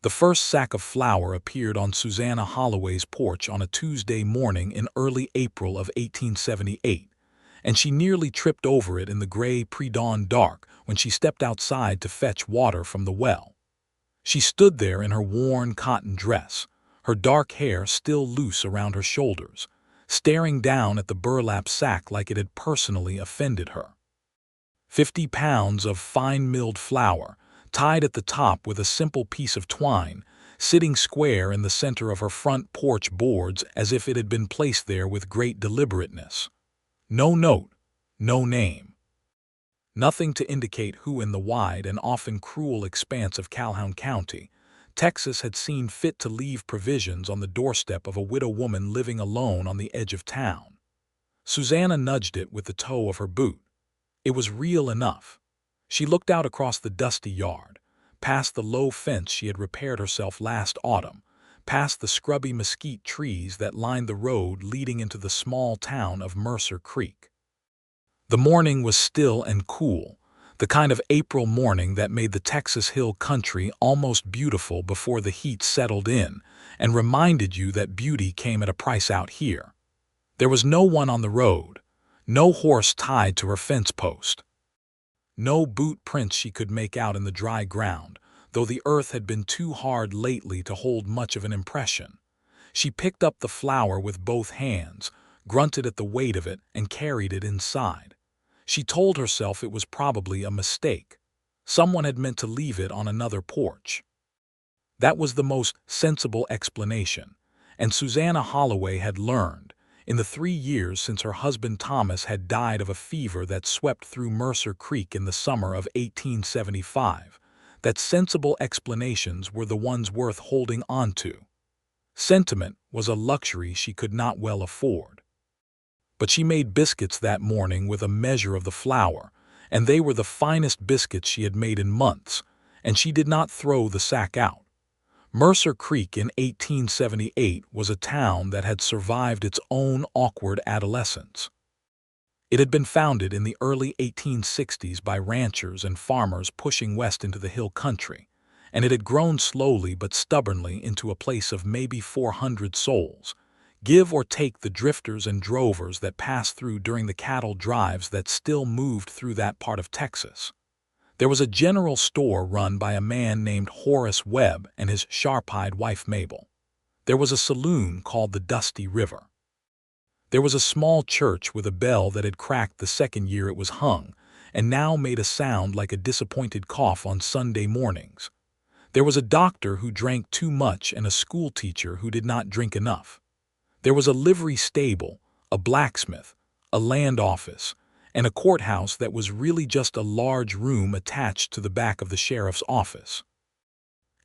The first sack of flour appeared on Susanna Holloway's porch on a Tuesday morning in early April of 1878, and she nearly tripped over it in the gray pre-dawn dark when she stepped outside to fetch water from the well. She stood there in her worn cotton dress, her dark hair still loose around her shoulders, staring down at the burlap sack like it had personally offended her. 50 pounds of fine-milled flour, tied at the top with a simple piece of twine, sitting square in the center of her front porch boards as if it had been placed there with great deliberateness. No note, no name. Nothing to indicate who in the wide and often cruel expanse of Calhoun County, Texas had seen fit to leave provisions on the doorstep of a widow woman living alone on the edge of town. Susanna nudged it with the toe of her boot. It was real enough. She looked out across the dusty yard, past the low fence she had repaired herself last autumn, past the scrubby mesquite trees that lined the road leading into the small town of Mercer Creek. The morning was still and cool, the kind of April morning that made the Texas Hill Country almost beautiful before the heat settled in and reminded you that beauty came at a price out here. There was no one on the road, no horse tied to her fence post. No boot prints she could make out in the dry ground, though the earth had been too hard lately to hold much of an impression. She picked up the flour with both hands, grunted at the weight of it, and carried it inside. She told herself it was probably a mistake. Someone had meant to leave it on another porch. That was the most sensible explanation, and Susanna Holloway had learned, in the 3 years since her husband Thomas had died of a fever that swept through Mercer Creek in the summer of 1875, that sensible explanations were the ones worth holding on to. Sentiment was a luxury she could not well afford. But she made biscuits that morning with a measure of the flour, and they were the finest biscuits she had made in months, and she did not throw the sack out. Mercer Creek in 1878 was a town that had survived its own awkward adolescence. It had been founded in the early 1860s by ranchers and farmers pushing west into the hill country, and it had grown slowly but stubbornly into a place of maybe 400 souls, give or take the drifters and drovers that passed through during the cattle drives that still moved through that part of Texas. There was a general store run by a man named Horace Webb and his sharp-eyed wife Mabel. There was a saloon called the Dusty River. There was a small church with a bell that had cracked the second year it was hung, and now made a sound like a disappointed cough on Sunday mornings. There was a doctor who drank too much and a schoolteacher who did not drink enough. There was a livery stable, a blacksmith, a land office, and a courthouse that was really just a large room attached to the back of the sheriff's office.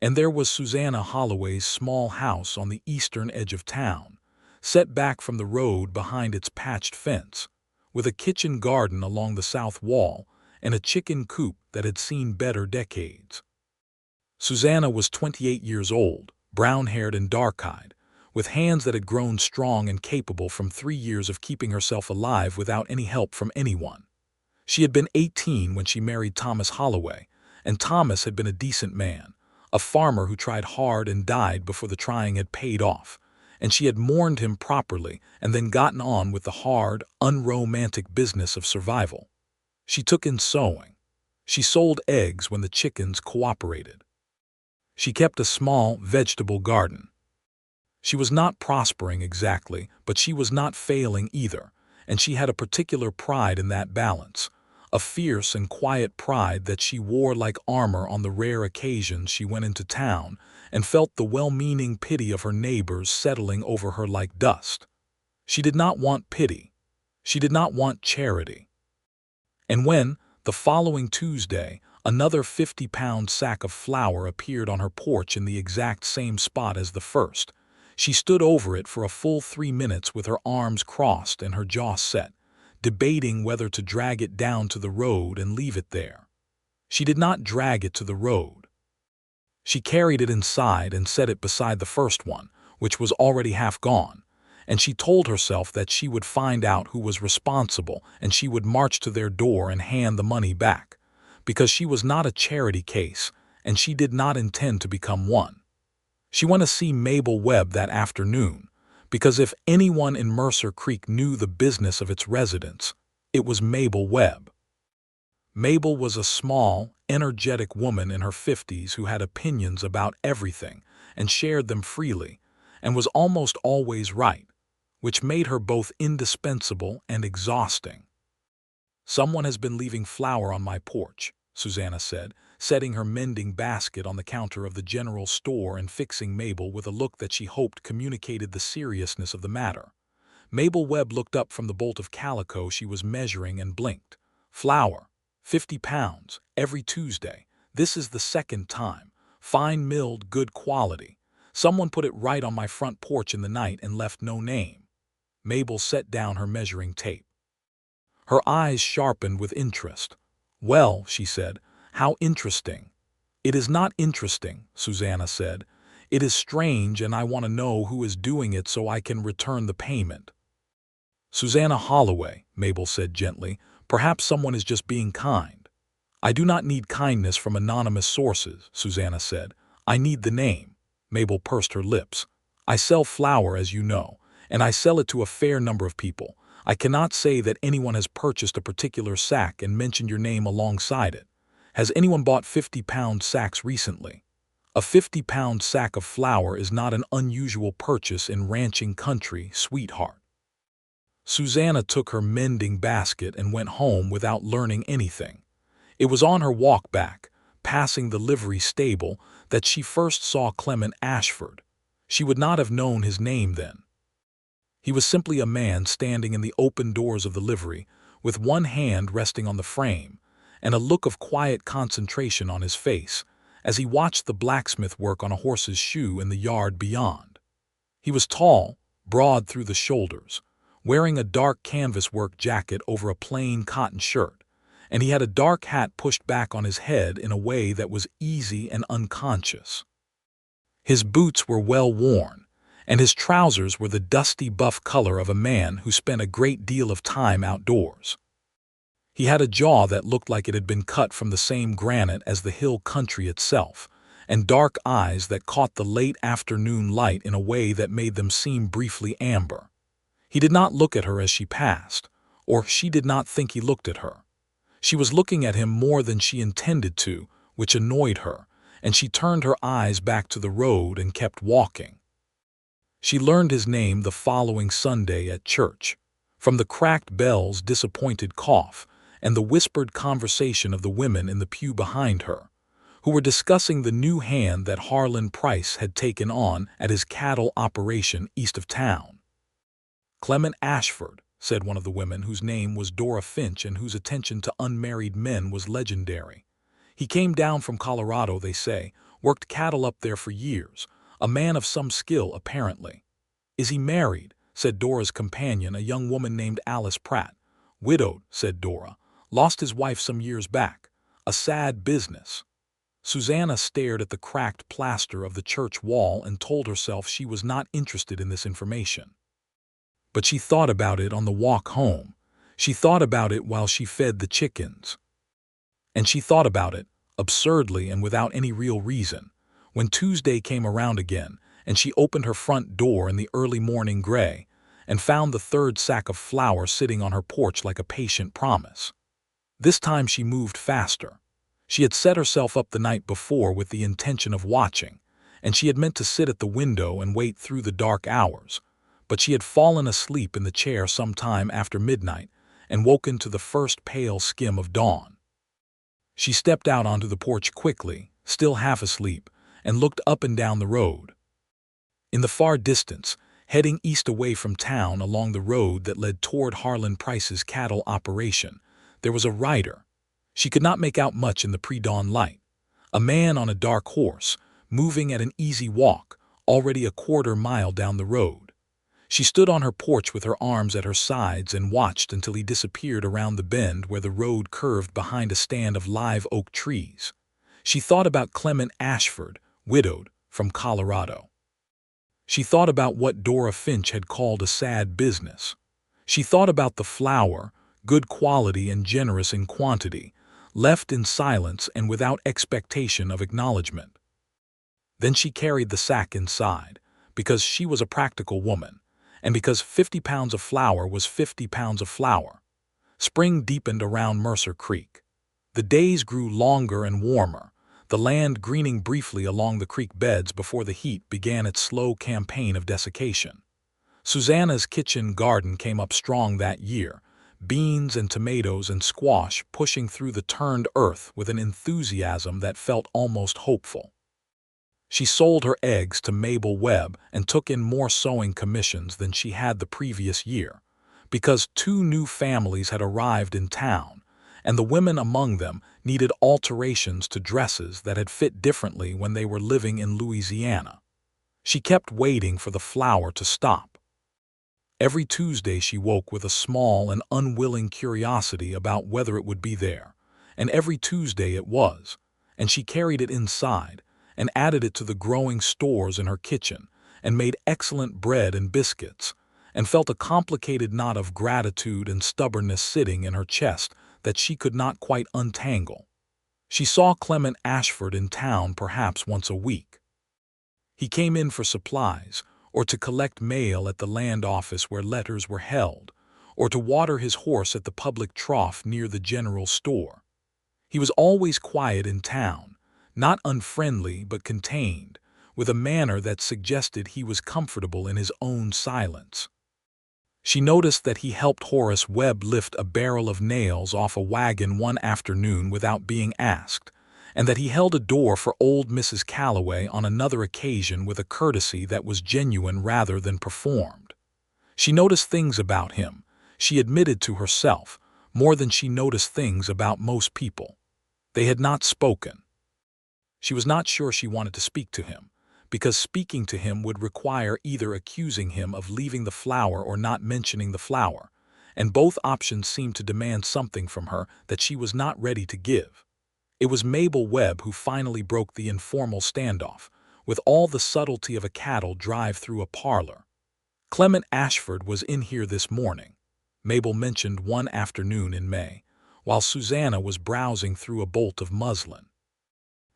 And there was Susanna Holloway's small house on the eastern edge of town, set back from the road behind its patched fence, with a kitchen garden along the south wall and a chicken coop that had seen better decades. Susanna was 28 years old, brown-haired and dark-eyed, with hands that had grown strong and capable from 3 years of keeping herself alive without any help from anyone. She had been 18 when she married Thomas Holloway, and Thomas had been a decent man, a farmer who tried hard and died before the trying had paid off, and she had mourned him properly and then gotten on with the hard, unromantic business of survival. She took in sewing. She sold eggs when the chickens cooperated. She kept a small vegetable garden. She was not prospering exactly, but she was not failing either, and she had a particular pride in that balance, a fierce and quiet pride that she wore like armor on the rare occasions she went into town and felt the well-meaning pity of her neighbors settling over her like dust. She did not want pity. She did not want charity. And when, the following Tuesday, another 50-pound sack of flour appeared on her porch in the exact same spot as the first, she stood over it for a full 3 minutes with her arms crossed and her jaw set, debating whether to drag it down to the road and leave it there. She did not drag it to the road. She carried it inside and set it beside the first one, which was already half gone, and she told herself that she would find out who was responsible and she would march to their door and hand the money back, because she was not a charity case and she did not intend to become one. She went to see Mabel Webb that afternoon, because if anyone in Mercer Creek knew the business of its residents, it was Mabel Webb. Mabel was a small, energetic woman in her 50s who had opinions about everything and shared them freely, and was almost always right, which made her both indispensable and exhausting. "Someone has been leaving flour on my porch," Susanna said, setting her mending basket on the counter of the general store and fixing Mabel with a look that she hoped communicated the seriousness of the matter. Mabel Webb looked up from the bolt of calico she was measuring and blinked. "Flour, 50 pounds, every Tuesday. This is the second time. Fine milled, good quality. Someone put it right on my front porch in the night and left no name." Mabel set down her measuring tape. Her eyes sharpened with interest. "Well," she said, "how interesting." "It is not interesting," Susanna said. "It is strange, and I want to know who is doing it so I can return the payment." "Susanna Holloway," Mabel said gently. "Perhaps someone is just being kind." "I do not need kindness from anonymous sources," Susanna said. "I need the name." Mabel pursed her lips. "I sell flour, as you know, and I sell it to a fair number of people. I cannot say that anyone has purchased a particular sack and mentioned your name alongside it. Has anyone bought 50-pound sacks recently? A 50-pound sack of flour is not an unusual purchase in ranching country, sweetheart." Susanna took her mending basket and went home without learning anything. It was on her walk back, passing the livery stable, that she first saw Clement Ashford. She would not have known his name then. He was simply a man standing in the open doors of the livery, with one hand resting on the frame, and a look of quiet concentration on his face, as he watched the blacksmith work on a horse's shoe in the yard beyond. He was tall, broad through the shoulders, wearing a dark canvas-work jacket over a plain cotton shirt, and he had a dark hat pushed back on his head in a way that was easy and unconscious. His boots were well worn, and his trousers were the dusty buff color of a man who spent a great deal of time outdoors. He had a jaw that looked like it had been cut from the same granite as the hill country itself, and dark eyes that caught the late afternoon light in a way that made them seem briefly amber. He did not look at her as she passed, or she did not think he looked at her. She was looking at him more than she intended to, which annoyed her, and she turned her eyes back to the road and kept walking. She learned his name the following Sunday at church, from the cracked bell's disappointed cough and the whispered conversation of the women in the pew behind her, who were discussing the new hand that Harlan Price had taken on at his cattle operation east of town. "Clement Ashford," said one of the women, whose name was Dora Finch and whose attention to unmarried men was legendary. "He came down from Colorado, they say, worked cattle up there for years. A man of some skill, apparently." "Is he married?" said Dora's companion, a young woman named Alice Pratt. "Widowed," said Dora. "Lost his wife some years back. A sad business." Susanna stared at the cracked plaster of the church wall and told herself she was not interested in this information. But she thought about it on the walk home. She thought about it while she fed the chickens. And she thought about it, absurdly and without any real reason, when Tuesday came around again, and she opened her front door in the early morning gray and found the third sack of flour sitting on her porch like a patient promise. This time she moved faster. She had set herself up the night before with the intention of watching, and she had meant to sit at the window and wait through the dark hours, but she had fallen asleep in the chair some time after midnight and woken to the first pale skim of dawn. She stepped out onto the porch quickly, still half asleep, and looked up and down the road. In the far distance, heading east away from town along the road that led toward Harlan Price's cattle operation, there was a rider. She could not make out much in the pre-dawn light. A man on a dark horse, moving at an easy walk, already a quarter-mile down the road. She stood on her porch with her arms at her sides and watched until he disappeared around the bend where the road curved behind a stand of live oak trees. She thought about Clement Ashford, widowed, from Colorado. She thought about what Dora Finch had called a sad business. She thought about the flour, good quality and generous in quantity, left in silence and without expectation of acknowledgement. Then she carried the sack inside, because she was a practical woman, and because 50 pounds of flour was 50 pounds of flour. Spring deepened around Mercer Creek. The days grew longer and warmer, the land greening briefly along the creek beds before the heat began its slow campaign of desiccation. Susanna's kitchen garden came up strong that year, beans and tomatoes and squash pushing through the turned earth with an enthusiasm that felt almost hopeful. She sold her eggs to Mabel Webb and took in more sewing commissions than she had the previous year, because 2 new families had arrived in town, and the women among them needed alterations to dresses that had fit differently when they were living in Louisiana. She kept waiting for the flour to stop. Every Tuesday she woke with a small and unwilling curiosity about whether it would be there, and every Tuesday it was, and she carried it inside and added it to the growing stores in her kitchen and made excellent bread and biscuits, and felt a complicated knot of gratitude and stubbornness sitting in her chest that she could not quite untangle. She saw Clement Ashford in town perhaps once a week. He came in for supplies, or to collect mail at the land office where letters were held, or to water his horse at the public trough near the general store. He was always quiet in town, not unfriendly but contained, with a manner that suggested he was comfortable in his own silence. She noticed that he helped Horace Webb lift a barrel of nails off a wagon one afternoon without being asked, and that he held a door for old Mrs. Calloway on another occasion with a courtesy that was genuine rather than performed. She noticed things about him, she admitted to herself, more than she noticed things about most people. They had not spoken. She was not sure she wanted to speak to him, because speaking to him would require either accusing him of leaving the flour or not mentioning the flour, and both options seemed to demand something from her that she was not ready to give. It was Mabel Webb who finally broke the informal standoff, with all the subtlety of a cattle drive through a parlor. "Clement Ashford was in here this morning," Mabel mentioned one afternoon in May, while Susanna was browsing through a bolt of muslin.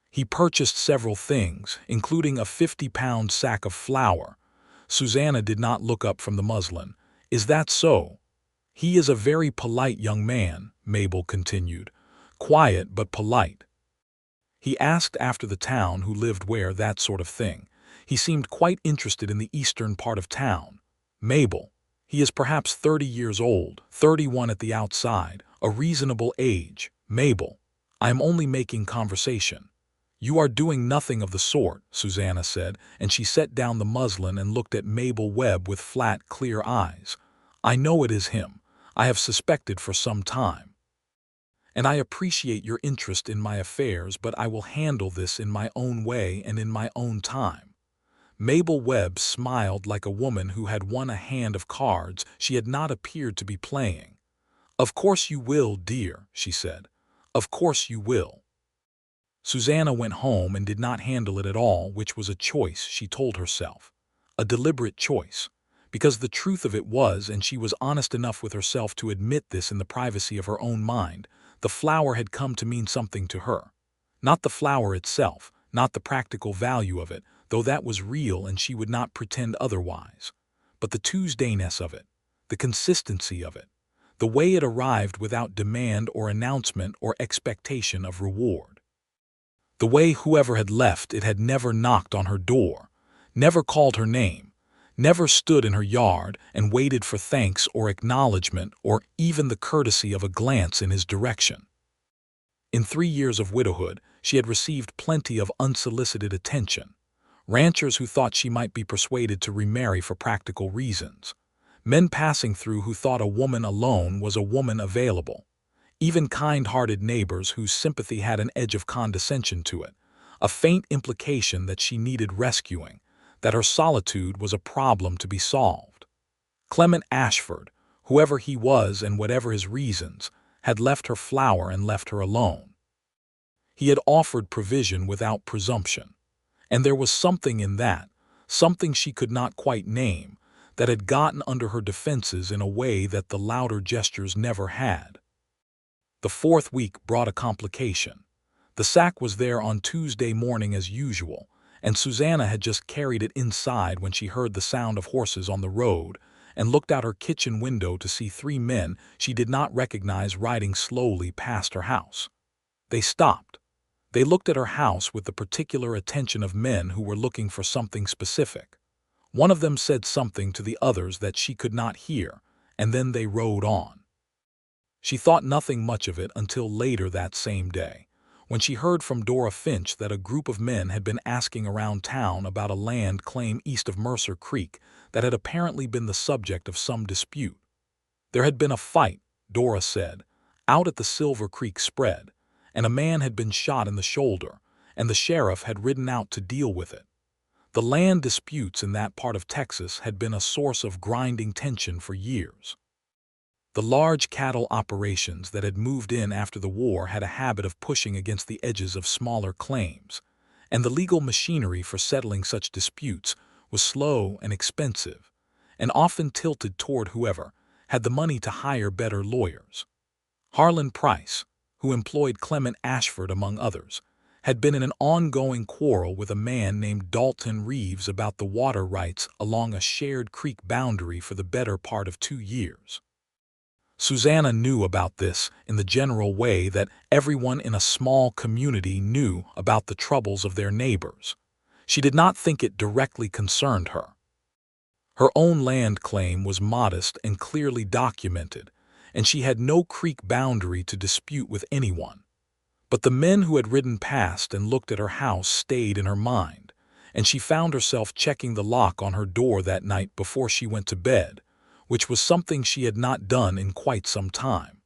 "He purchased several things, including a 50-pound sack of flour." Susanna did not look up from the muslin. "Is that so?" "He is a very polite young man," Mabel continued. "Quiet but polite. He asked after the town, who lived where, that sort of thing. He seemed quite interested in the eastern part of town." "Mabel, he is perhaps 30 years old, 31 at the outside, a reasonable age." "Mabel, I am only making conversation." "You are doing nothing of the sort," Susanna said, and she set down the muslin and looked at Mabel Webb with flat, clear eyes. "I know it is him. I have suspected for some time. And I appreciate your interest in my affairs, but I will handle this in my own way and in my own time." Mabel Webb smiled like a woman who had won a hand of cards she had not appeared to be playing. "Of course you will, dear," she said. "Of course you will." Susanna went home and did not handle it at all, which was a choice, she told herself. A deliberate choice. Because the truth of it was, and she was honest enough with herself to admit this in the privacy of her own mind, the flour had come to mean something to her. Not the flour itself, not the practical value of it, though that was real and she would not pretend otherwise, but the Tuesdayness of it, the consistency of it, the way it arrived without demand or announcement or expectation of reward. The way whoever had left it had never knocked on her door, never called her name, never stood in her yard and waited for thanks or acknowledgement or even the courtesy of a glance in his direction. In 3 years of widowhood, she had received plenty of unsolicited attention. Ranchers who thought she might be persuaded to remarry for practical reasons. Men passing through who thought a woman alone was a woman available. Even kind-hearted neighbors whose sympathy had an edge of condescension to it, a faint implication that she needed rescuing, that her solitude was a problem to be solved. Clement Ashford, whoever he was and whatever his reasons, had left her flour and left her alone. He had offered provision without presumption, and there was something in that, something she could not quite name, that had gotten under her defenses in a way that the louder gestures never had. The 4th week brought a complication. The sack was there on Tuesday morning as usual, and Susanna had just carried it inside when she heard the sound of horses on the road and looked out her kitchen window to see three men she did not recognize riding slowly past her house. They stopped. They looked at her house with the particular attention of men who were looking for something specific. One of them said something to the others that she could not hear, and then they rode on. She thought nothing much of it until later that same day, when she heard from Dora Finch that a group of men had been asking around town about a land claim east of Mercer Creek that had apparently been the subject of some dispute. There had been a fight, Dora said, out at the Silver Creek spread, and a man had been shot in the shoulder, and the sheriff had ridden out to deal with it. The land disputes in that part of Texas had been a source of grinding tension for years. The large cattle operations that had moved in after the war had a habit of pushing against the edges of smaller claims, and the legal machinery for settling such disputes was slow and expensive, and often tilted toward whoever had the money to hire better lawyers. Harlan Price, who employed Clement Ashford among others, had been in an ongoing quarrel with a man named Dalton Reeves about the water rights along a shared creek boundary for the better part of 2 years. Susanna knew about this in the general way that everyone in a small community knew about the troubles of their neighbors. She did not think it directly concerned her. Her own land claim was modest and clearly documented, and she had no creek boundary to dispute with anyone. But the men who had ridden past and looked at her house stayed in her mind, and she found herself checking the lock on her door that night before she went to bed, which was something she had not done in quite some time.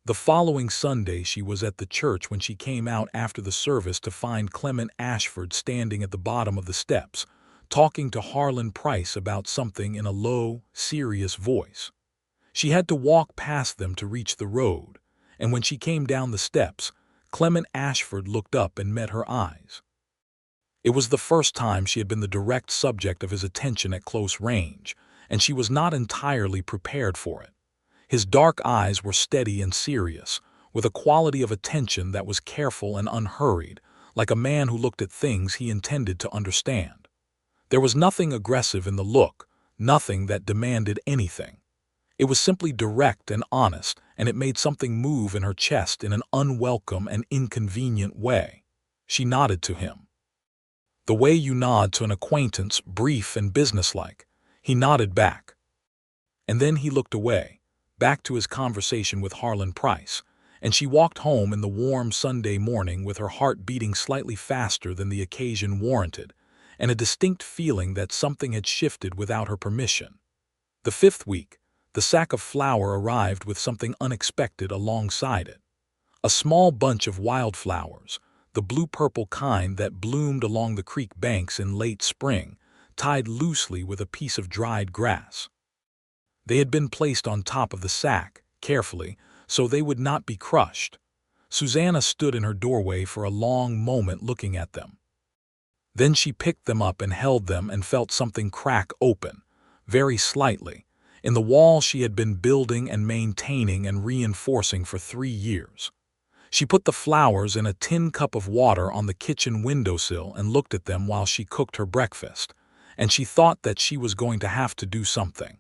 The following Sunday she was at the church when she came out after the service to find Clement Ashford standing at the bottom of the steps, talking to Harlan Price about something in a low, serious voice. She had to walk past them to reach the road, and when she came down the steps, Clement Ashford looked up and met her eyes. It was the first time she had been the direct subject of his attention at close range, and she was not entirely prepared for it. His dark eyes were steady and serious, with a quality of attention that was careful and unhurried, like a man who looked at things he intended to understand. There was nothing aggressive in the look, nothing that demanded anything. It was simply direct and honest, and it made something move in her chest in an unwelcome and inconvenient way. She nodded to him. The way you nod to an acquaintance, brief and businesslike. He nodded back. And then he looked away, back to his conversation with Harlan Price, and she walked home in the warm Sunday morning with her heart beating slightly faster than the occasion warranted, and a distinct feeling that something had shifted without her permission. The 5th week, the sack of flour arrived with something unexpected alongside it. A small bunch of wildflowers, the blue-purple kind that bloomed along the creek banks in late spring, tied loosely with a piece of dried grass. They had been placed on top of the sack, carefully, so they would not be crushed. Susanna stood in her doorway for a long moment looking at them. Then she picked them up and held them and felt something crack open, very slightly, in the wall she had been building and maintaining and reinforcing for 3 years. She put the flowers in a tin cup of water on the kitchen windowsill and looked at them while she cooked her breakfast, and she thought that she was going to have to do something.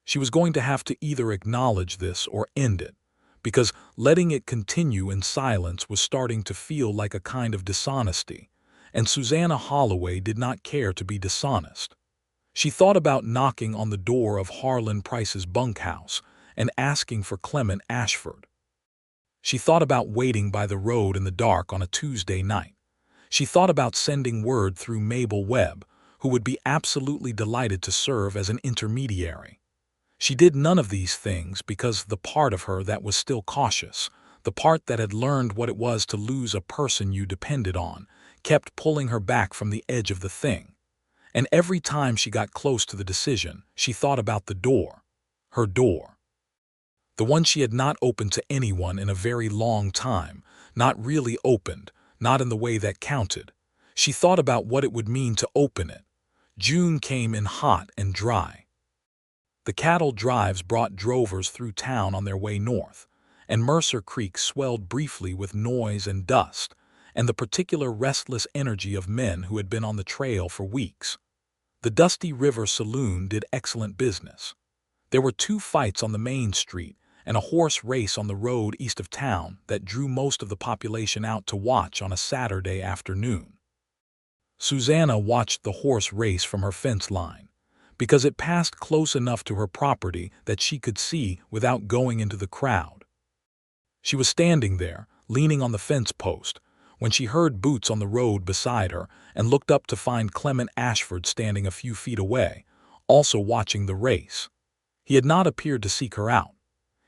She was going to have to either acknowledge this or end it, because letting it continue in silence was starting to feel like a kind of dishonesty, and Susanna Holloway did not care to be dishonest. She thought about knocking on the door of Harlan Price's bunkhouse and asking for Clement Ashford. She thought about waiting by the road in the dark on a Tuesday night. She thought about sending word through Mabel Webb, who would be absolutely delighted to serve as an intermediary. She did none of these things because the part of her that was still cautious, the part that had learned what it was to lose a person you depended on, kept pulling her back from the edge of the thing. And every time she got close to the decision, she thought about the door. Her door. The one she had not opened to anyone in a very long time, not really opened, not in the way that counted. She thought about what it would mean to open it. June came in hot and dry. The cattle drives brought drovers through town on their way north, and Mercer Creek swelled briefly with noise and dust, and the particular restless energy of men who had been on the trail for weeks. The Dusty River Saloon did excellent business. There were 2 fights on the main street and a horse race on the road east of town that drew most of the population out to watch on a Saturday afternoon. Susanna watched the horse race from her fence line, because it passed close enough to her property that she could see without going into the crowd. She was standing there, leaning on the fence post, when she heard boots on the road beside her and looked up to find Clement Ashford standing a few feet away, also watching the race. He had not appeared to seek her out.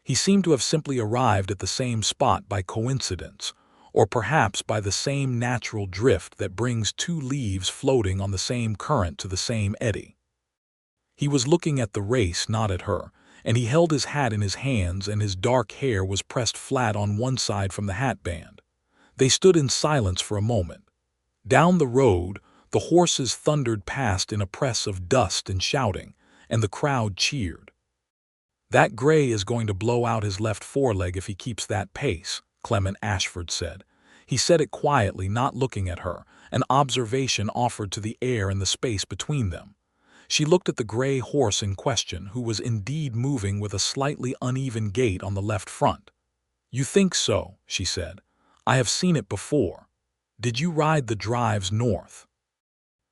He seemed to have simply arrived at the same spot by coincidence, or perhaps by the same natural drift that brings 2 leaves floating on the same current to the same eddy. He was looking at the race, not at her, and he held his hat in his hands and his dark hair was pressed flat on one side from the hatband. They stood in silence for a moment. Down the road, the horses thundered past in a press of dust and shouting, and the crowd cheered. "That gray is going to blow out his left foreleg if he keeps that pace," Clement Ashford said. He said it quietly, not looking at her, an observation offered to the air and the space between them. She looked at the gray horse in question, who was indeed moving with a slightly uneven gait on the left front. "You think so," she said. "I have seen it before. Did you ride the drives north?"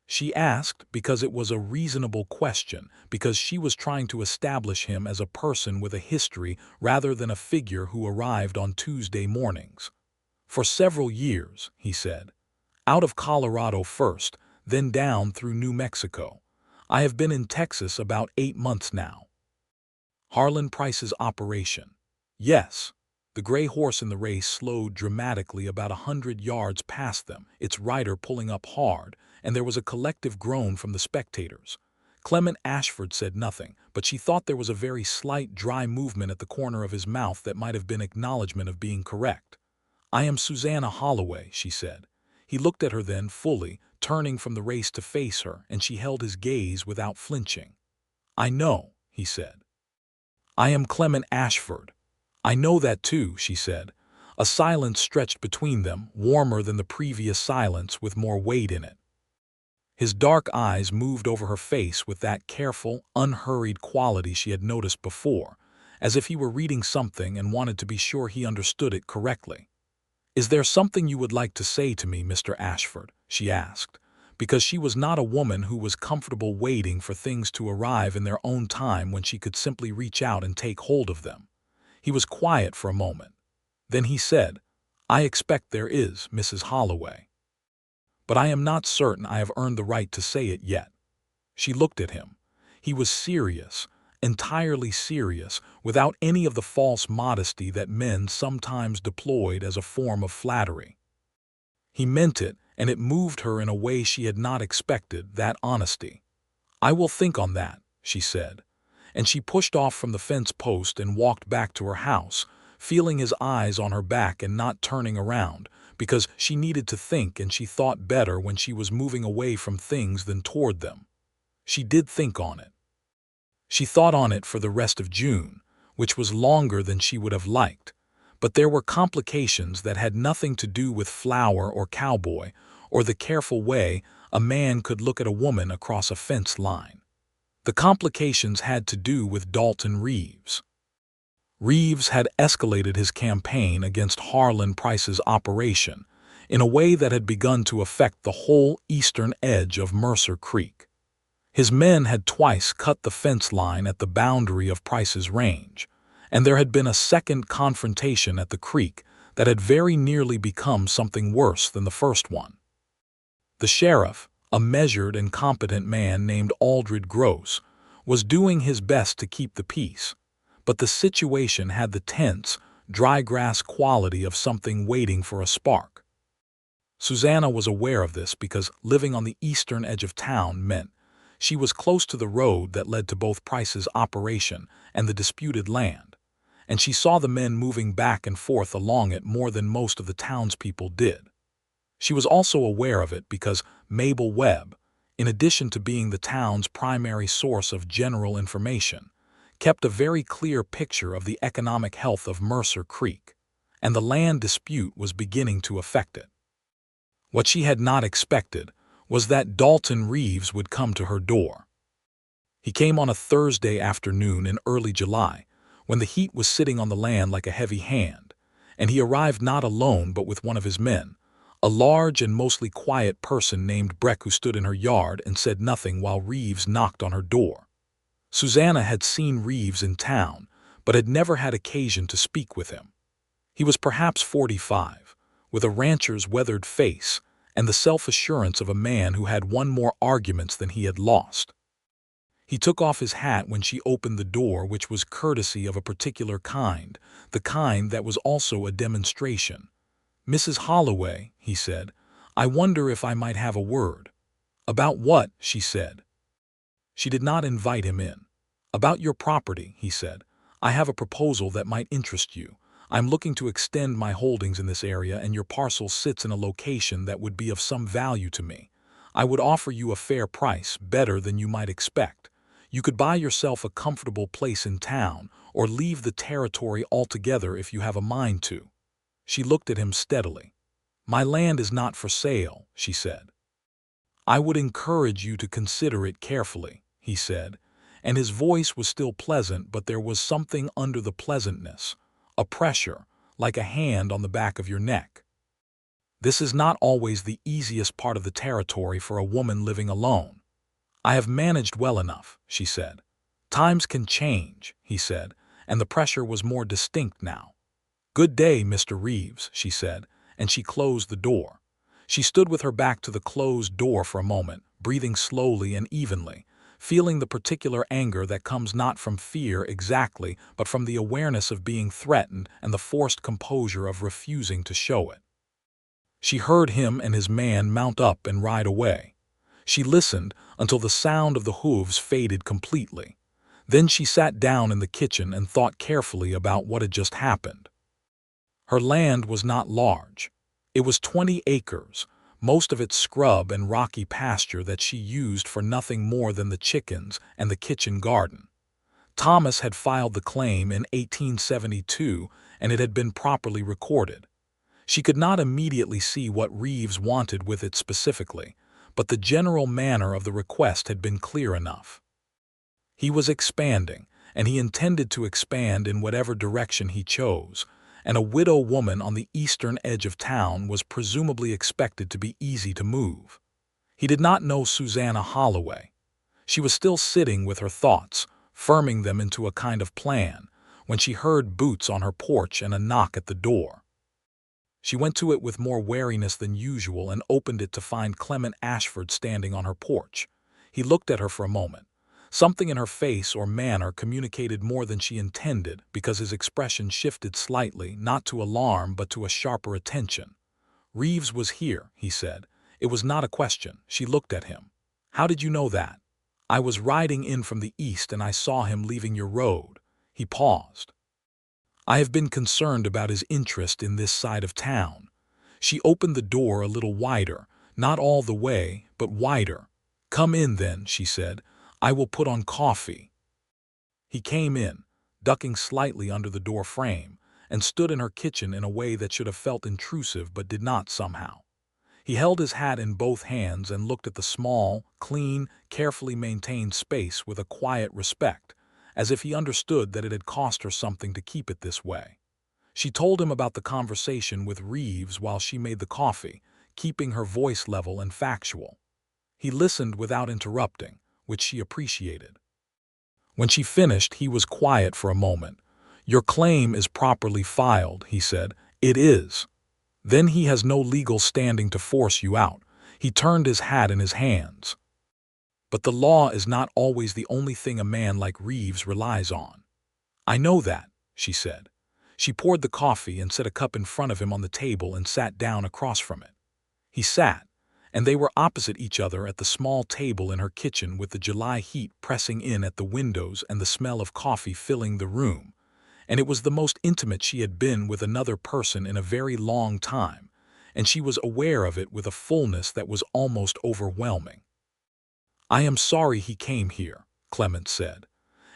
She asked because it was a reasonable question, because she was trying to establish him as a person with a history rather than a figure who arrived on Tuesday mornings. "For several years," he said. "Out of Colorado first, then down through New Mexico. I have been in Texas about 8 months now." Harlan Price's operation. Yes. The gray horse in the race slowed dramatically about 100 yards past them, its rider pulling up hard, and there was a collective groan from the spectators. Clement Ashford said nothing, but she thought there was a very slight dry movement at the corner of his mouth that might have been acknowledgement of being correct. "I am Susanna Holloway," she said. He looked at her then fully, turning from the race to face her, and she held his gaze without flinching. "I know," he said. "I am Clement Ashford." "I know that too," she said. A silence stretched between them, warmer than the previous silence, with more weight in it. His dark eyes moved over her face with that careful, unhurried quality she had noticed before, as if he were reading something and wanted to be sure he understood it correctly. "Is there something you would like to say to me, Mr. Ashford?" she asked, because she was not a woman who was comfortable waiting for things to arrive in their own time when she could simply reach out and take hold of them. He was quiet for a moment. Then he said, "I expect there is, Mrs. Holloway. But I am not certain I have earned the right to say it yet." She looked at him. He was serious, entirely serious, without any of the false modesty that men sometimes deployed as a form of flattery. He meant it, and it moved her in a way she had not expected, that honesty. "I will think on that," she said. And she pushed off from the fence post and walked back to her house, feeling his eyes on her back and not turning around, because she needed to think, and she thought better when she was moving away from things than toward them. She did think on it. She thought on it for the rest of June, which was longer than she would have liked, but there were complications that had nothing to do with Flower or Cowboy, or the careful way a man could look at a woman across a fence line. The complications had to do with Dalton Reeves. Reeves had escalated his campaign against Harlan Price's operation in a way that had begun to affect the whole eastern edge of Mercer Creek. His men had twice cut the fence line at the boundary of Price's range, and there had been a second confrontation at the creek that had very nearly become something worse than the first one. The sheriff, a measured and competent man named Aldred Gross, was doing his best to keep the peace, but the situation had the tense, dry-grass quality of something waiting for a spark. Susanna was aware of this because living on the eastern edge of town meant she was close to the road that led to both Price's operation and the disputed land, and she saw the men moving back and forth along it more than most of the townspeople did. She was also aware of it because Mabel Webb, in addition to being the town's primary source of general information, kept a very clear picture of the economic health of Mercer Creek, and the land dispute was beginning to affect it. What she had not expected was that Dalton Reeves would come to her door. He came on a Thursday afternoon in early July, when the heat was sitting on the land like a heavy hand, and he arrived not alone but with one of his men, a large and mostly quiet person named Breck, who stood in her yard and said nothing while Reeves knocked on her door. Susanna had seen Reeves in town, but had never had occasion to speak with him. He was perhaps 45, with a rancher's weathered face and the self-assurance of a man who had won more arguments than he had lost. He took off his hat when she opened the door, which was courtesy of a particular kind, the kind that was also a demonstration. "Mrs. Holloway," he said, "I wonder if I might have a word." "About what?" she said. She did not invite him in. "About your property," he said. "I have a proposal that might interest you. I'm looking to extend my holdings in this area, and your parcel sits in a location that would be of some value to me. I would offer you a fair price, better than you might expect. You could buy yourself a comfortable place in town, or leave the territory altogether if you have a mind to." She looked at him steadily. "My land is not for sale," she said. "I would encourage you to consider it carefully," he said, and his voice was still pleasant, but there was something under the pleasantness, a pressure, like a hand on the back of your neck. "This is not always the easiest part of the territory for a woman living alone." "I have managed well enough," she said. "Times can change," he said, and the pressure was more distinct now. "Good day, Mr. Reeves," she said, and she closed the door. She stood with her back to the closed door for a moment, breathing slowly and evenly, feeling the particular anger that comes not from fear exactly, but from the awareness of being threatened and the forced composure of refusing to show it. She heard him and his man mount up and ride away. She listened until the sound of the hooves faded completely. Then she sat down in the kitchen and thought carefully about what had just happened. Her land was not large. It was 20 acres, most of it scrub and rocky pasture that she used for nothing more than the chickens and the kitchen garden. Thomas had filed the claim in 1872, and it had been properly recorded. She could not immediately see what Reeves wanted with it specifically, but the general manner of the request had been clear enough. He was expanding, and he intended to expand in whatever direction he chose, and a widow woman on the eastern edge of town was presumably expected to be easy to move. He did not know Susanna Holloway. She was still sitting with her thoughts, firming them into a kind of plan, when she heard boots on her porch and a knock at the door. She went to it with more wariness than usual and opened it to find Clement Ashford standing on her porch. He looked at her for a moment. Something in her face or manner communicated more than she intended, because his expression shifted slightly, not to alarm but to a sharper attention. "Reeves was here," he said. It was not a question. She looked at him. "How did you know that?" "I was riding in from the east and I saw him leaving your road." He paused. "I have been concerned about his interest in this side of town." She opened the door a little wider, not all the way, but wider. "Come in then," she said. "I will put on coffee." He came in, ducking slightly under the door frame, and stood in her kitchen in a way that should have felt intrusive but did not somehow. He held his hat in both hands and looked at the small, clean, carefully maintained space with a quiet respect, as if he understood that it had cost her something to keep it this way. She told him about the conversation with Reeves while she made the coffee, keeping her voice level and factual. He listened without interrupting, which she appreciated. When she finished, he was quiet for a moment. "Your claim is properly filed," he said. "It is. Then he has no legal standing to force you out." He turned his hat in his hands. "But the law is not always the only thing a man like Reeves relies on." "I know that," she said. She poured the coffee and set a cup in front of him on the table and sat down across from it. He sat, and they were opposite each other at the small table in her kitchen, with the July heat pressing in at the windows and the smell of coffee filling the room, and it was the most intimate she had been with another person in a very long time, and she was aware of it with a fullness that was almost overwhelming. "I am sorry he came here," Clement said,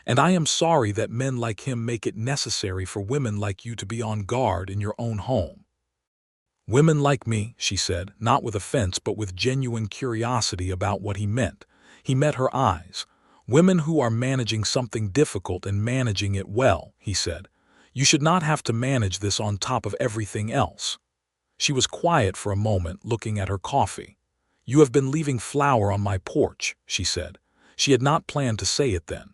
"and I am sorry that men like him make it necessary for women like you to be on guard in your own home." Women like me, she said, not with offense but with genuine curiosity about what he meant. He met her eyes. Women who are managing something difficult and managing it well, he said. You should not have to manage this on top of everything else. She was quiet for a moment, looking at her coffee. You have been leaving flour on my porch, she said. She had not planned to say it then.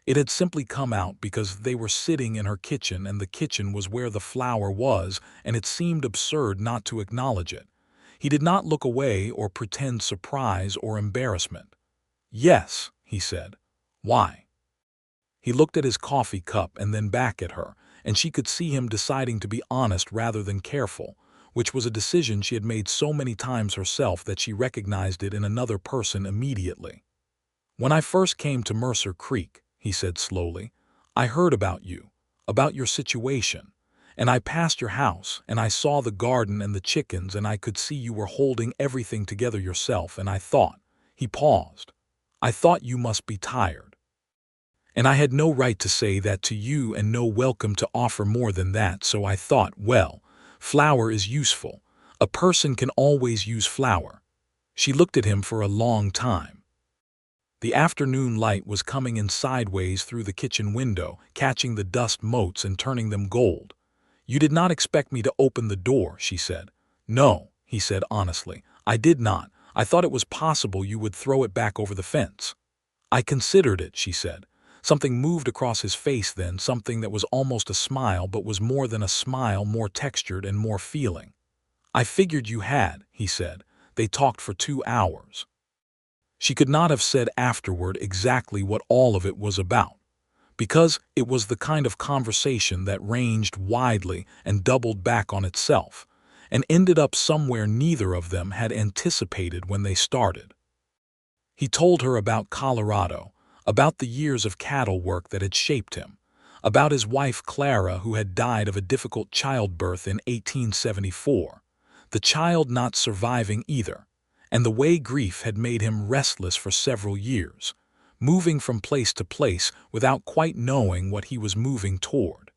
It had simply come out because they were sitting in her kitchen and the kitchen was where the flour was, and it seemed absurd not to acknowledge it. He did not look away or pretend surprise or embarrassment. Yes, he said. Why? He looked at his coffee cup and then back at her, and she could see him deciding to be honest rather than careful, which was a decision she had made so many times herself that she recognized it in another person immediately. When I first came to Mercer Creek, he said slowly, I heard about you, about your situation, and I passed your house and I saw the garden and the chickens and I could see you were holding everything together yourself and I thought, he paused, I thought you must be tired. And I had no right to say that to you and no welcome to offer more than that, so I thought, well, flour is useful. A person can always use flour. She looked at him for a long time. The afternoon light was coming in sideways through the kitchen window, catching the dust motes and turning them gold. You did not expect me to open the door, she said. No, he said honestly. I did not. I thought it was possible you would throw it back over the fence. I considered it, she said. Something moved across his face then, something that was almost a smile but was more than a smile, more textured and more feeling. I figured you had, he said. They talked for 2 hours. She could not have said afterward exactly what all of it was about, because it was the kind of conversation that ranged widely and doubled back on itself, and ended up somewhere neither of them had anticipated when they started. He told her about Colorado, about the years of cattle work that had shaped him, about his wife Clara who had died of a difficult childbirth in 1874, the child not surviving either, and the way grief had made him restless for several years, moving from place to place without quite knowing what he was moving toward.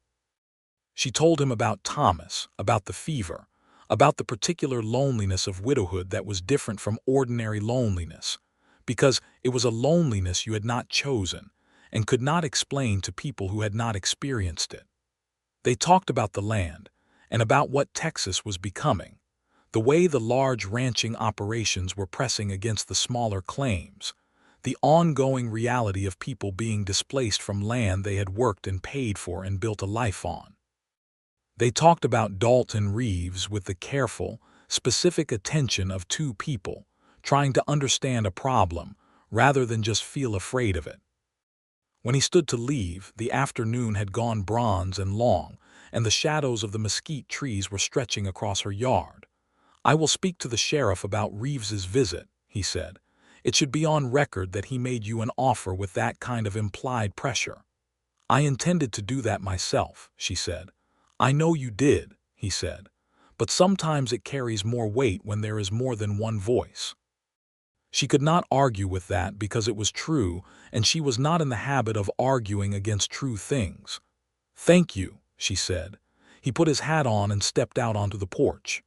She told him about Thomas, about the fever, about the particular loneliness of widowhood that was different from ordinary loneliness, because it was a loneliness you had not chosen and could not explain to people who had not experienced it. They talked about the land and about what Texas was becoming, the way the large ranching operations were pressing against the smaller claims, the ongoing reality of people being displaced from land they had worked and paid for and built a life on. They talked about Dalton Reeves with the careful, specific attention of 2 people trying to understand a problem rather than just feel afraid of it. When he stood to leave, the afternoon had gone bronze and long, and the shadows of the mesquite trees were stretching across her yard. I will speak to the sheriff about Reeves's visit, he said. It should be on record that he made you an offer with that kind of implied pressure. I intended to do that myself, she said. I know you did, he said. But sometimes it carries more weight when there is more than one voice. She could not argue with that because it was true, and she was not in the habit of arguing against true things. Thank you, she said. He put his hat on and stepped out onto the porch.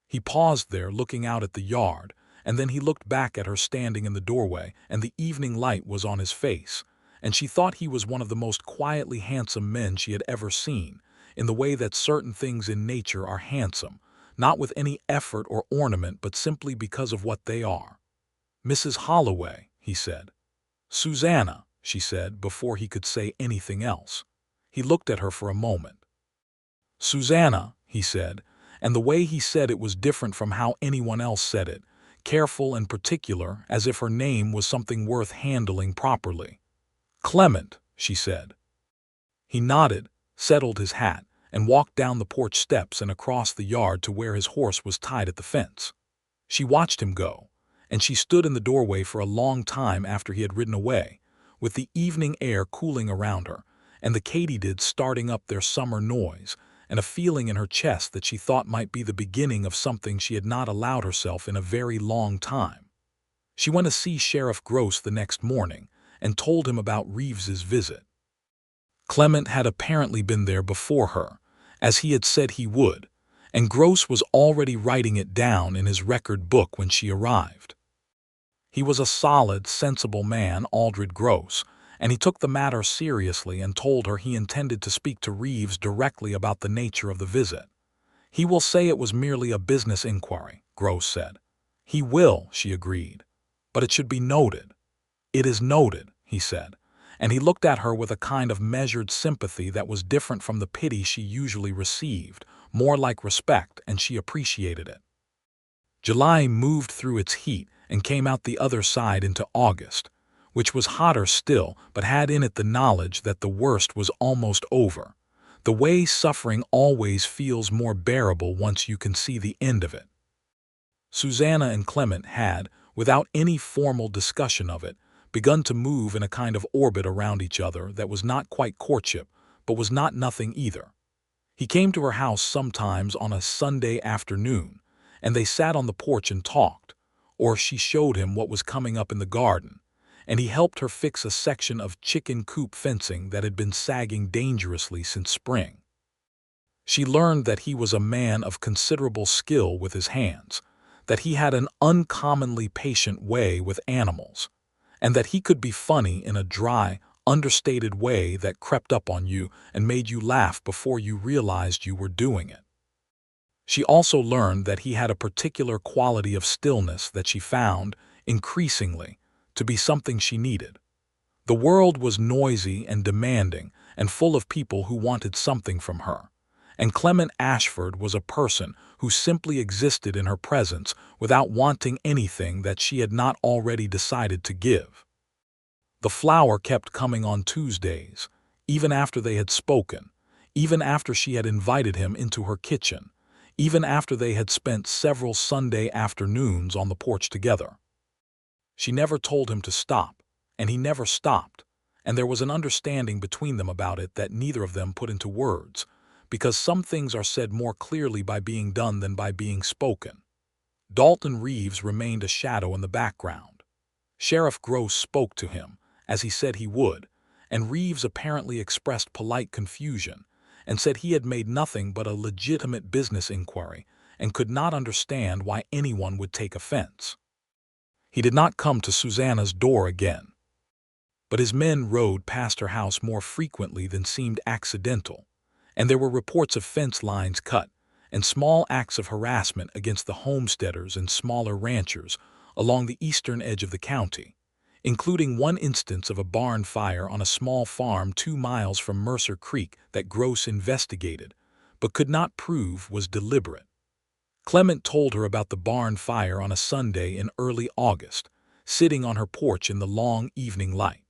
He paused there, looking out at the yard, and then he looked back at her standing in the doorway, and the evening light was on his face, and she thought he was one of the most quietly handsome men she had ever seen, in the way that certain things in nature are handsome, not with any effort or ornament but simply because of what they are. Mrs. Holloway, he said. Susanna, she said before he could say anything else. He looked at her for a moment. Susanna, he said, and the way he said it was different from how anyone else said it, careful and particular, as if her name was something worth handling properly. Clement, she said. He nodded, settled his hat, and walked down the porch steps and across the yard to where his horse was tied at the fence. She watched him go, and she stood in the doorway for a long time after he had ridden away, with the evening air cooling around her, and the katydids starting up their summer noise, and a feeling in her chest that she thought might be the beginning of something she had not allowed herself in a very long time. She went to see Sheriff Gross the next morning and told him about Reeves's visit. Clement had apparently been there before her, as he had said he would, and Gross was already writing it down in his record book when she arrived. He was a solid, sensible man, Aldred Gross, and he took the matter seriously and told her he intended to speak to Reeves directly about the nature of the visit. "He will say it was merely a business inquiry," Gross said. "He will," she agreed. "But it should be noted." "It is noted," he said, and he looked at her with a kind of measured sympathy that was different from the pity she usually received, more like respect, and she appreciated it. July moved through its heat and came out the other side into August, which was hotter still but had in it the knowledge that the worst was almost over, the way suffering always feels more bearable once you can see the end of it. Susanna and Clement had, without any formal discussion of it, begun to move in a kind of orbit around each other that was not quite courtship, but was not nothing either. He came to her house sometimes on a Sunday afternoon, and they sat on the porch and talked, or she showed him what was coming up in the garden, and he helped her fix a section of chicken coop fencing that had been sagging dangerously since spring. She learned that he was a man of considerable skill with his hands, that he had an uncommonly patient way with animals, and that he could be funny in a dry, understated way that crept up on you and made you laugh before you realized you were doing it. She also learned that he had a particular quality of stillness that she found, increasingly, to be something she needed. The world was noisy and demanding and full of people who wanted something from her, and Clement Ashford was a person who simply existed in her presence without wanting anything that she had not already decided to give. The flower kept coming on Tuesdays, even after they had spoken, even after she had invited him into her kitchen, even after they had spent several Sunday afternoons on the porch together. She never told him to stop, and he never stopped, and there was an understanding between them about it that neither of them put into words, because some things are said more clearly by being done than by being spoken. Dalton Reeves remained a shadow in the background. Sheriff Gross spoke to him, as he said he would, and Reeves apparently expressed polite confusion, and said he had made nothing but a legitimate business inquiry and could not understand why anyone would take offense. He did not come to Susanna's door again, but his men rode past her house more frequently than seemed accidental, and there were reports of fence lines cut and small acts of harassment against the homesteaders and smaller ranchers along the eastern edge of the county, including one instance of a barn fire on a small farm 2 miles from Mercer Creek that Gross investigated, but could not prove was deliberate. Clement told her about the barn fire on a Sunday in early August, sitting on her porch in the long evening light.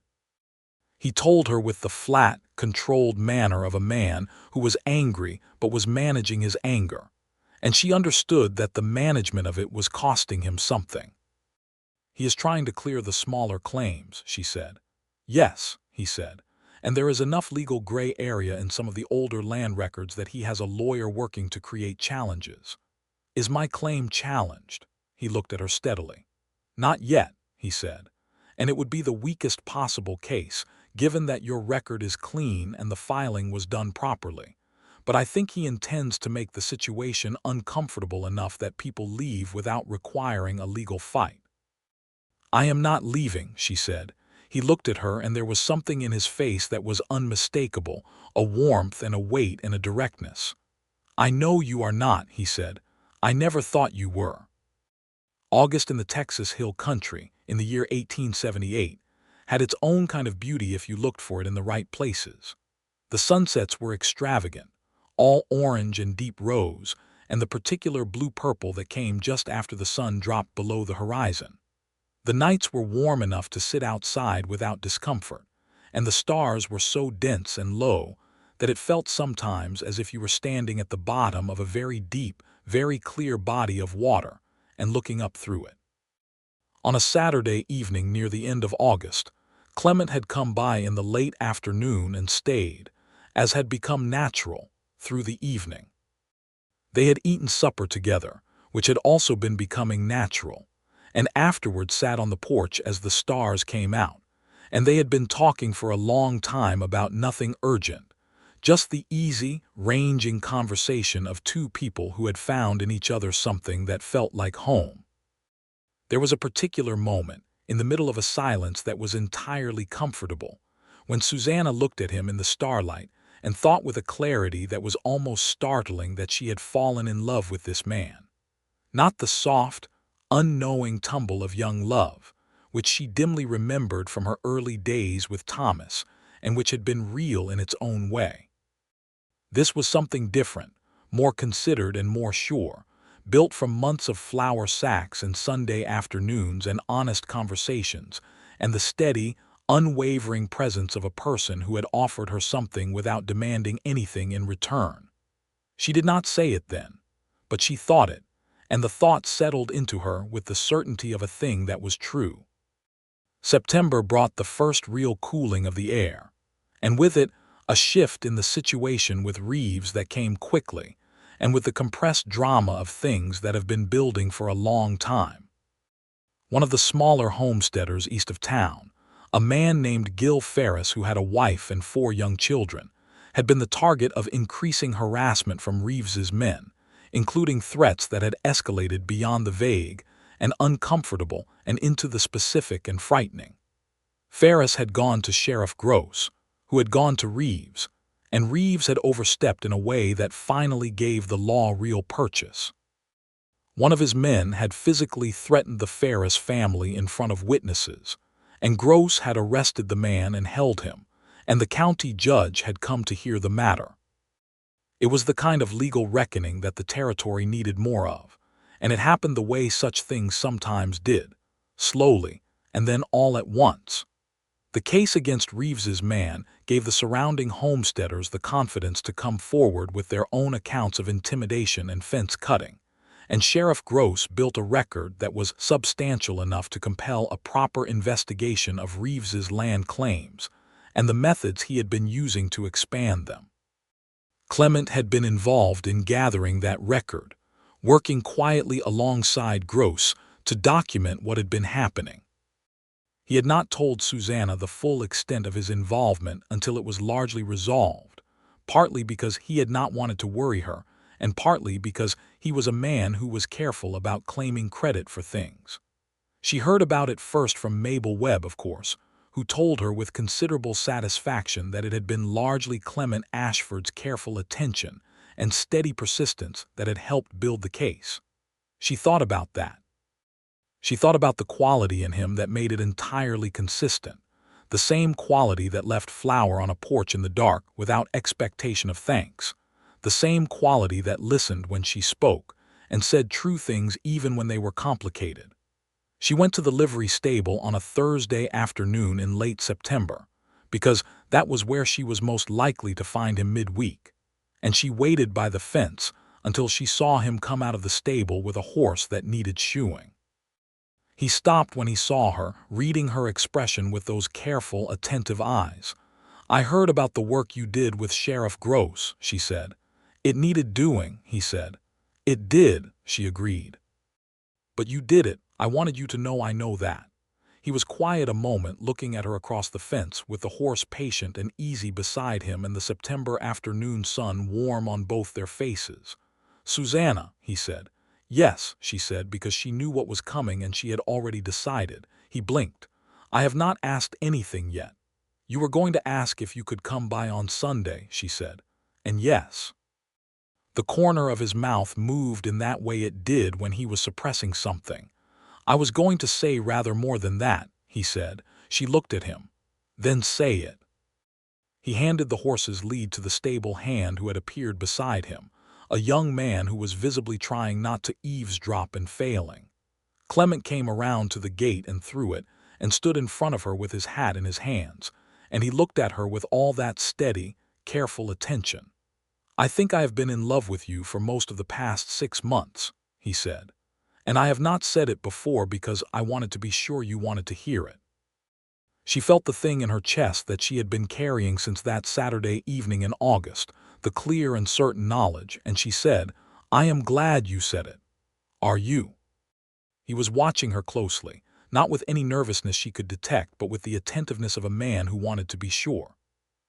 He told her with the flat, controlled manner of a man who was angry but was managing his anger, and she understood that the management of it was costing him something. "He is trying to clear the smaller claims," she said. "Yes," he said, "and there is enough legal gray area in some of the older land records that he has a lawyer working to create challenges." "Is my claim challenged?" He looked at her steadily. "Not yet," he said, "and it would be the weakest possible case, given that your record is clean and the filing was done properly. But I think he intends to make the situation uncomfortable enough that people leave without requiring a legal fight." "I am not leaving," she said. He looked at her, and there was something in his face that was unmistakable, a warmth and a weight and a directness. "I know you are not," he said. "I never thought you were." August in the Texas Hill Country, in the year 1878, had its own kind of beauty if you looked for it in the right places. The sunsets were extravagant, all orange and deep rose, and the particular blue-purple that came just after the sun dropped below the horizon. The nights were warm enough to sit outside without discomfort, and the stars were so dense and low that it felt sometimes as if you were standing at the bottom of a very deep, very clear body of water and looking up through it. On a Saturday evening near the end of August, Clement had come by in the late afternoon and stayed, as had become natural, through the evening. They had eaten supper together, which had also been becoming natural, and afterward sat on the porch as the stars came out, and they had been talking for a long time about nothing urgent, just the easy, ranging conversation of two people who had found in each other something that felt like home. There was a particular moment, in the middle of a silence that was entirely comfortable, when Susanna looked at him in the starlight and thought with a clarity that was almost startling that she had fallen in love with this man. Not the soft, unknowing tumble of young love, which she dimly remembered from her early days with Thomas, and which had been real in its own way. This was something different, more considered and more sure, built from months of flour sacks and Sunday afternoons and honest conversations, and the steady, unwavering presence of a person who had offered her something without demanding anything in return. She did not say it then, but she thought it, and the thought settled into her with the certainty of a thing that was true. September brought the first real cooling of the air, and with it a shift in the situation with Reeves that came quickly, and with the compressed drama of things that have been building for a long time. One of the smaller homesteaders east of town, a man named Gil Ferris who had a wife and 4 young children, had been the target of increasing harassment from Reeves's men, including threats that had escalated beyond the vague and uncomfortable and into the specific and frightening. Ferris had gone to Sheriff Gross, who had gone to Reeves, and Reeves had overstepped in a way that finally gave the law real purchase. One of his men had physically threatened the Ferris family in front of witnesses, and Gross had arrested the man and held him, and the county judge had come to hear the matter. It was the kind of legal reckoning that the territory needed more of, and it happened the way such things sometimes did, slowly, and then all at once. The case against Reeves's man gave the surrounding homesteaders the confidence to come forward with their own accounts of intimidation and fence cutting, and Sheriff Gross built a record that was substantial enough to compel a proper investigation of Reeves's land claims and the methods he had been using to expand them. Clement had been involved in gathering that record, working quietly alongside Gross to document what had been happening. He had not told Susanna the full extent of his involvement until it was largely resolved, partly because he had not wanted to worry her, and partly because he was a man who was careful about claiming credit for things. She heard about it first from Mabel Webb, of course, who told her with considerable satisfaction that it had been largely Clement Ashford's careful attention and steady persistence that had helped build the case. She thought about that. She thought about the quality in him that made it entirely consistent, the same quality that left flour on a porch in the dark without expectation of thanks, the same quality that listened when she spoke and said true things even when they were complicated. She went to the livery stable on a Thursday afternoon in late September, because that was where she was most likely to find him midweek, and she waited by the fence until she saw him come out of the stable with a horse that needed shoeing. He stopped when he saw her, reading her expression with those careful, attentive eyes. "I heard about the work you did with Sheriff Gross," she said. "It needed doing," he said. "It did," she agreed. "But you did it. I wanted you to know I know that." He was quiet a moment, looking at her across the fence, with the horse patient and easy beside him and the September afternoon sun warm on both their faces. "Susanna," he said. "Yes," she said, because she knew what was coming and she had already decided. He blinked. "I have not asked anything yet. You were going to ask if you could come by on Sunday," she said. "And yes." The corner of his mouth moved in that way it did when he was suppressing something. "I was going to say rather more than that," he said. She looked at him. "Then say it." He handed the horse's lead to the stable hand who had appeared beside him, a young man who was visibly trying not to eavesdrop and failing. Clement came around to the gate and through it, and stood in front of her with his hat in his hands, and he looked at her with all that steady, careful attention. "I think I have been in love with you for most of the past 6 months," he said. "And I have not said it before because I wanted to be sure you wanted to hear it." She felt the thing in her chest that she had been carrying since that Saturday evening in August, the clear and certain knowledge, and she said, "I am glad you said it. Are you?" He was watching her closely, not with any nervousness she could detect, but with the attentiveness of a man who wanted to be sure.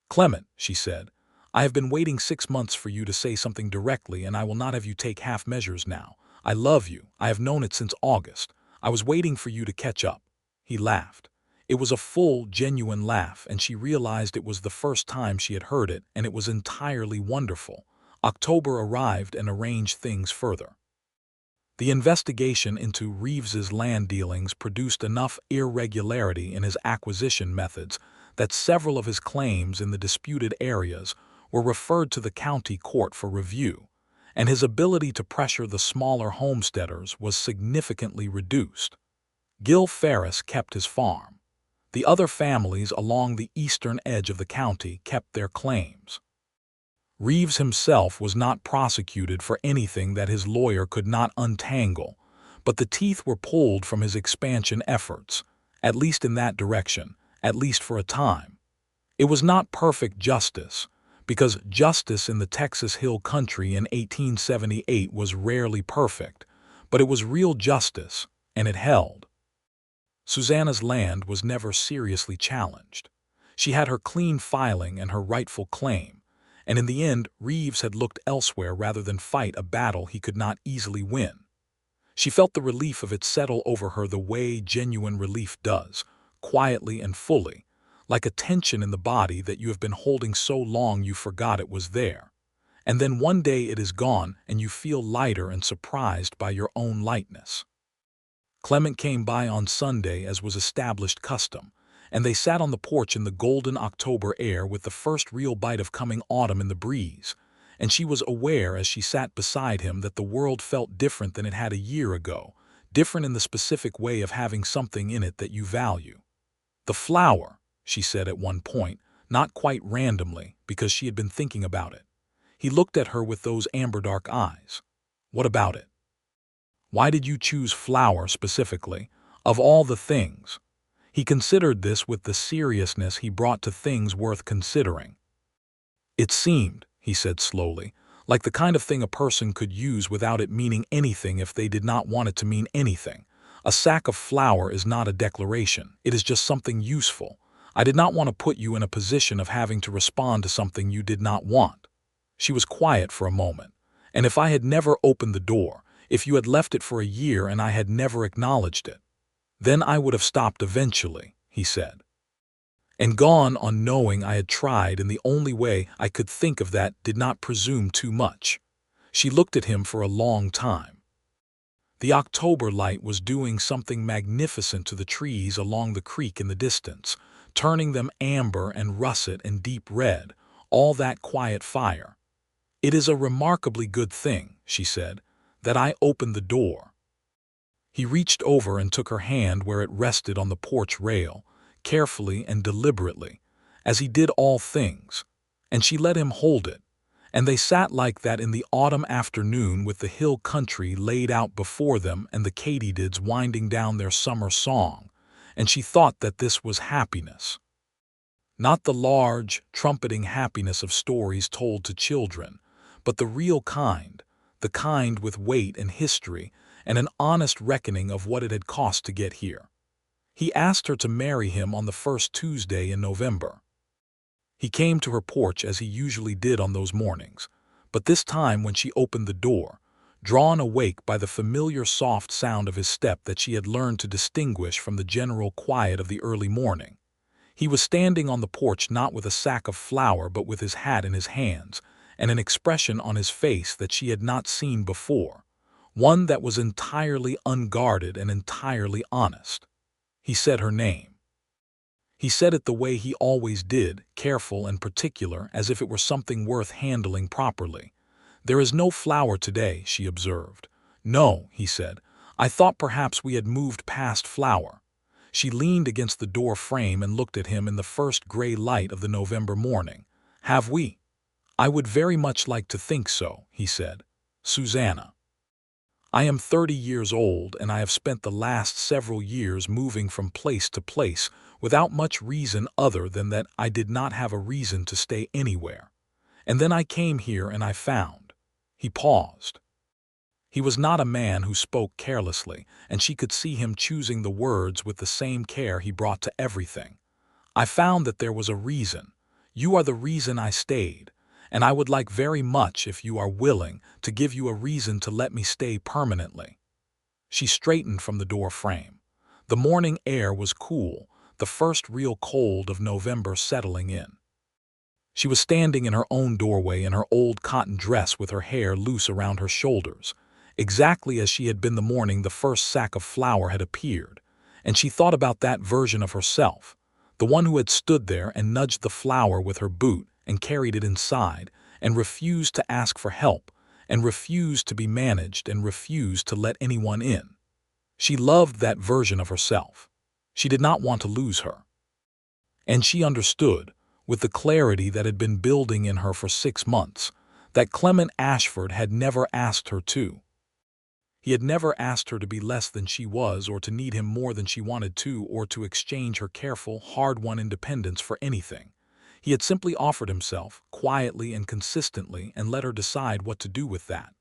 "Clement," she said, I have been waiting 6 months for you to say something directly, and I will not have you take half measures now. I love you. I have known it since August. I was waiting for you to catch up." He laughed. It was a full, genuine laugh, and she realized it was the first time she had heard it, and it was entirely wonderful. October arrived and arranged things further. The investigation into Reeves's land dealings produced enough irregularity in his acquisition methods that several of his claims in the disputed areas were referred to the county court for review, and his ability to pressure the smaller homesteaders was significantly reduced. Gil Ferris kept his farm. The other families along the eastern edge of the county kept their claims. Reeves himself was not prosecuted for anything that his lawyer could not untangle, but the teeth were pulled from his expansion efforts, at least in that direction, at least for a time. It was not perfect justice, because justice in the Texas Hill Country in 1878 was rarely perfect, but it was real justice, and it held. Susanna's land was never seriously challenged. She had her clean filing and her rightful claim, and in the end, Reeves had looked elsewhere rather than fight a battle he could not easily win. She felt the relief of it settle over her the way genuine relief does, quietly and fully, like a tension in the body that you have been holding so long you forgot it was there. And then one day it is gone and you feel lighter and surprised by your own lightness. Clement came by on Sunday as was established custom, and they sat on the porch in the golden October air with the first real bite of coming autumn in the breeze, and she was aware as she sat beside him that the world felt different than it had a year ago, different in the specific way of having something in it that you value. "The flower," she said at one point, not quite randomly, because she had been thinking about it. He looked at her with those amber-dark eyes. "What about it? Why did you choose flower specifically, of all the things?" He considered this with the seriousness he brought to things worth considering. "It seemed," he said slowly, "like the kind of thing a person could use without it meaning anything if they did not want it to mean anything. A sack of flour is not a declaration, it is just something useful. I did not want to put you in a position of having to respond to something you did not want." She was quiet for a moment. "And if I had never opened the door, if you had left it for a year and I had never acknowledged it, then I would have stopped eventually," he said, "and gone on knowing I had tried, and the only way I could think of that did not presume too much." She looked at him for a long time. The October light was doing something magnificent to the trees along the creek in the distance, turning them amber and russet and deep red, all that quiet fire. "It is a remarkably good thing," she said, "that I opened the door." He reached over and took her hand where it rested on the porch rail, carefully and deliberately, as he did all things, and she let him hold it, and they sat like that in the autumn afternoon with the hill country laid out before them and the katydids winding down their summer song, and she thought that this was happiness. Not the large, trumpeting happiness of stories told to children, but the real kind, the kind with weight and history and an honest reckoning of what it had cost to get here. He asked her to marry him on the first Tuesday in November. He came to her porch as he usually did on those mornings, but this time when she opened the door, drawn awake by the familiar soft sound of his step that she had learned to distinguish from the general quiet of the early morning. He was standing on the porch not with a sack of flour but with his hat in his hands, and an expression on his face that she had not seen before, one that was entirely unguarded and entirely honest. He said her name. He said it the way he always did, careful and particular, as if it were something worth handling properly. "There is no flour today," she observed. "No," he said. "I thought perhaps we had moved past flour." She leaned against the door frame and looked at him in the first gray light of the November morning. "Have we?" "I would very much like to think so," he said. "Susanna. I am 30 years old, and I have spent the last several years moving from place to place without much reason other than that I did not have a reason to stay anywhere. And then I came here and I found." He paused. He was not a man who spoke carelessly, and she could see him choosing the words with the same care he brought to everything. "I found that there was a reason. You are the reason I stayed, and I would like very much, if you are willing, to give you a reason to let me stay permanently." She straightened from the door frame. The morning air was cool, the first real cold of November settling in. She was standing in her own doorway in her old cotton dress with her hair loose around her shoulders, exactly as she had been the morning the first sack of flour had appeared, and she thought about that version of herself, the one who had stood there and nudged the flour with her boot and carried it inside, and refused to ask for help, and refused to be managed, and refused to let anyone in. She loved that version of herself. She did not want to lose her. And she understood, with the clarity that had been building in her for 6 months, that Clement Ashford had never asked her to. He had never asked her to be less than she was, or to need him more than she wanted to, or to exchange her careful, hard-won independence for anything. He had simply offered himself, quietly and consistently, and let her decide what to do with that.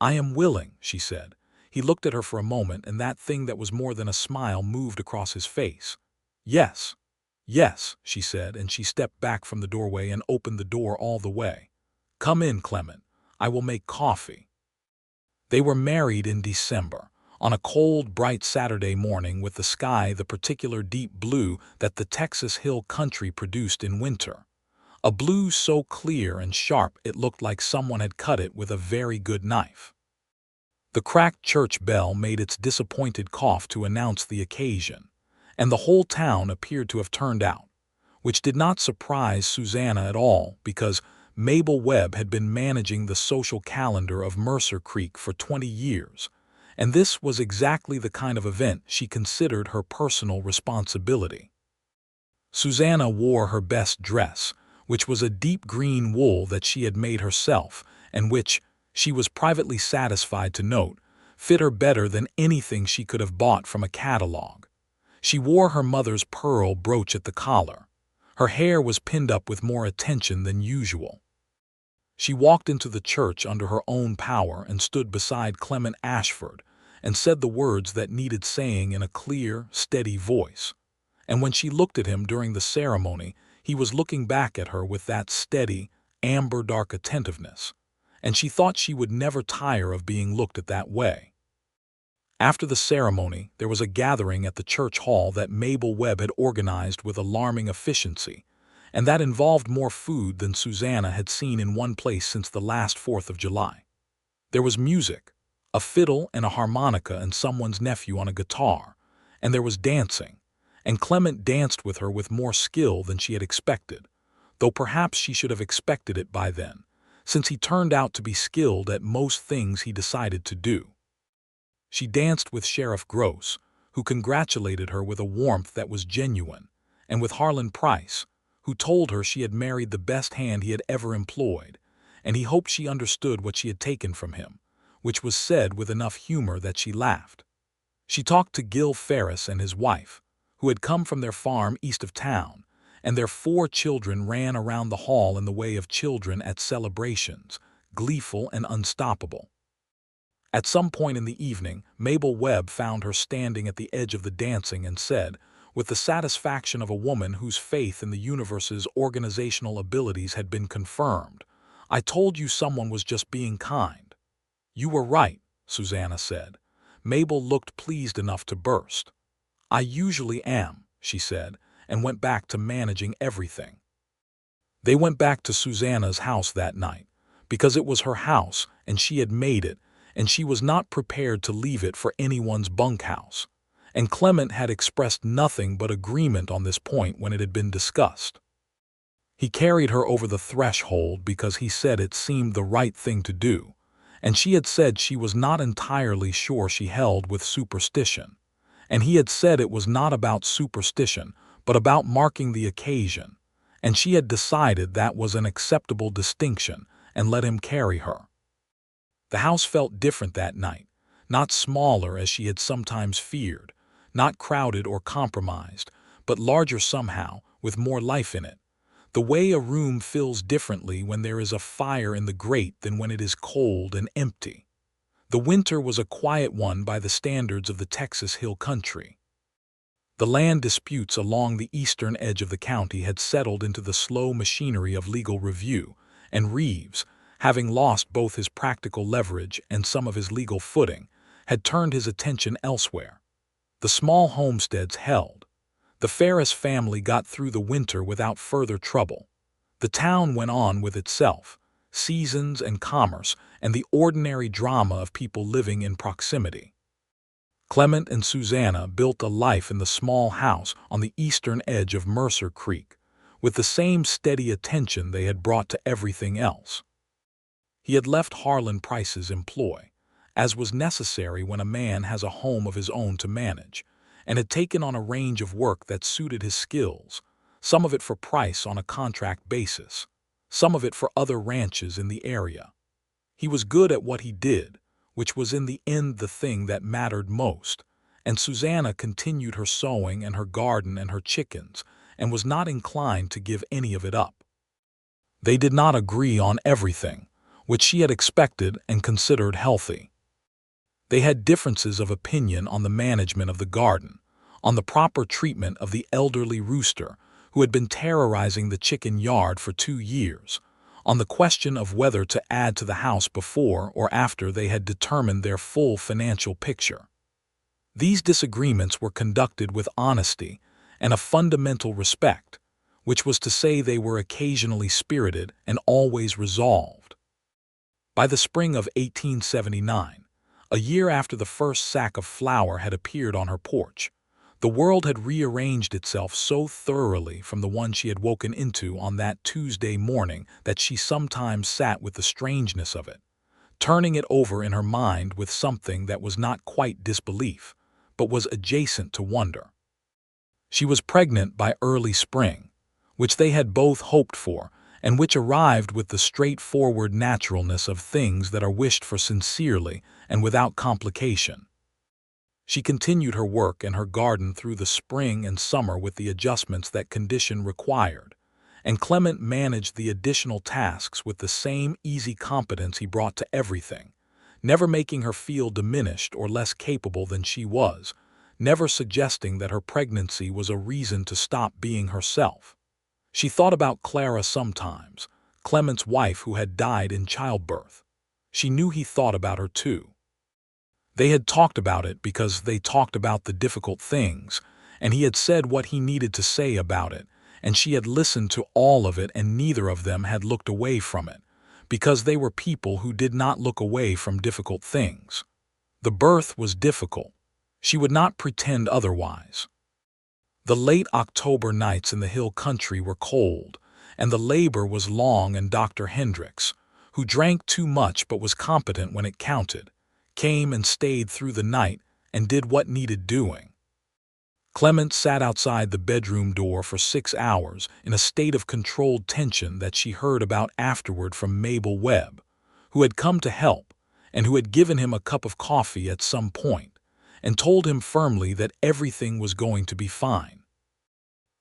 "I am willing," she said. He looked at her for a moment, and that thing that was more than a smile moved across his face. "Yes, yes," she said, and she stepped back from the doorway and opened the door all the way. "Come in, Clement. I will make coffee." They were married in December, on a cold, bright Saturday morning, with the sky the particular deep blue that the Texas hill country produced in winter. A blue so clear and sharp it looked like someone had cut it with a very good knife. The cracked church bell made its disappointed cough to announce the occasion, and the whole town appeared to have turned out, which did not surprise Susanna at all, because Mabel Webb had been managing the social calendar of Mercer Creek for 20 years, and this was exactly the kind of event she considered her personal responsibility. Susanna wore her best dress, which was a deep green wool that she had made herself, and which, she was privately satisfied to note, fit her better than anything she could have bought from a catalog. She wore her mother's pearl brooch at the collar. Her hair was pinned up with more attention than usual. She walked into the church under her own power and stood beside Clement Ashford and said the words that needed saying in a clear, steady voice. And when she looked at him during the ceremony, he was looking back at her with that steady, amber-dark attentiveness, and she thought she would never tire of being looked at that way. After the ceremony, there was a gathering at the church hall that Mabel Webb had organized with alarming efficiency, and that involved more food than Susanna had seen in one place since the last 4th of July. There was music, a fiddle and a harmonica and someone's nephew on a guitar, and there was dancing, and Clement danced with her with more skill than she had expected, though perhaps she should have expected it by then, since he turned out to be skilled at most things he decided to do. She danced with Sheriff Gross, who congratulated her with a warmth that was genuine, and with Harlan Price, who told her she had married the best hand he had ever employed, and he hoped she understood what she had taken from him, which was said with enough humor that she laughed. She talked to Gil Ferris and his wife, who had come from their farm east of town, and their 4 children ran around the hall in the way of children at celebrations, gleeful and unstoppable. At some point in the evening, Mabel Webb found her standing at the edge of the dancing and said, with the satisfaction of a woman whose faith in the universe's organizational abilities had been confirmed, "I told you someone was just being kind." "You were right," Susanna said. Mabel looked pleased enough to burst. "I usually am," she said, and went back to managing everything. They went back to Susanna's house that night, because it was her house and she had made it, and she was not prepared to leave it for anyone's bunkhouse, and Clement had expressed nothing but agreement on this point when it had been discussed. He carried her over the threshold because he said it seemed the right thing to do, and she had said she was not entirely sure she held with superstition, and he had said it was not about superstition but about marking the occasion, and she had decided that was an acceptable distinction and let him carry her. The house felt different that night, not smaller as she had sometimes feared, not crowded or compromised, but larger somehow, with more life in it. The way a room fills differently when there is a fire in the grate than when it is cold and empty. The winter was a quiet one by the standards of the Texas hill country. The land disputes along the eastern edge of the county had settled into the slow machinery of legal review, and Reeves, having lost both his practical leverage and some of his legal footing, had turned his attention elsewhere. The small homesteads held. The Ferris family got through the winter without further trouble. The town went on with itself, seasons and commerce, and the ordinary drama of people living in proximity. Clement and Susanna built a life in the small house on the eastern edge of Mercer Creek, with the same steady attention they had brought to everything else. He had left Harlan Price's employ, as was necessary when a man has a home of his own to manage, and had taken on a range of work that suited his skills, some of it for Price on a contract basis, some of it for other ranches in the area. He was good at what he did, which was in the end the thing that mattered most, and Susanna continued her sewing and her garden and her chickens, and was not inclined to give any of it up. They did not agree on everything, which she had expected and considered healthy. They had differences of opinion on the management of the garden, on the proper treatment of the elderly rooster who had been terrorizing the chicken yard for 2 years, on the question of whether to add to the house before or after they had determined their full financial picture. These disagreements were conducted with honesty and a fundamental respect, which was to say they were occasionally spirited and always resolved. By the spring of 1879, a year after the first sack of flour had appeared on her porch, the world had rearranged itself so thoroughly from the one she had woken into on that Tuesday morning that she sometimes sat with the strangeness of it, turning it over in her mind with something that was not quite disbelief, but was adjacent to wonder. She was pregnant by early spring, which they had both hoped for, and which arrived with the straightforward naturalness of things that are wished for sincerely and without complication. She continued her work and her garden through the spring and summer with the adjustments that condition required, and Clement managed the additional tasks with the same easy competence he brought to everything, never making her feel diminished or less capable than she was, never suggesting that her pregnancy was a reason to stop being herself. She thought about Clara sometimes, Clement's wife who had died in childbirth. She knew he thought about her too. They had talked about it because they talked about the difficult things, and he had said what he needed to say about it, and she had listened to all of it, and neither of them had looked away from it, because they were people who did not look away from difficult things. The birth was difficult. She would not pretend otherwise. The late October nights in the hill country were cold, and the labor was long, and Dr. Hendricks, who drank too much but was competent when it counted, came and stayed through the night and did what needed doing. Clement sat outside the bedroom door for 6 hours in a state of controlled tension that she heard about afterward from Mabel Webb, who had come to help and who had given him a cup of coffee at some point and told him firmly that everything was going to be fine.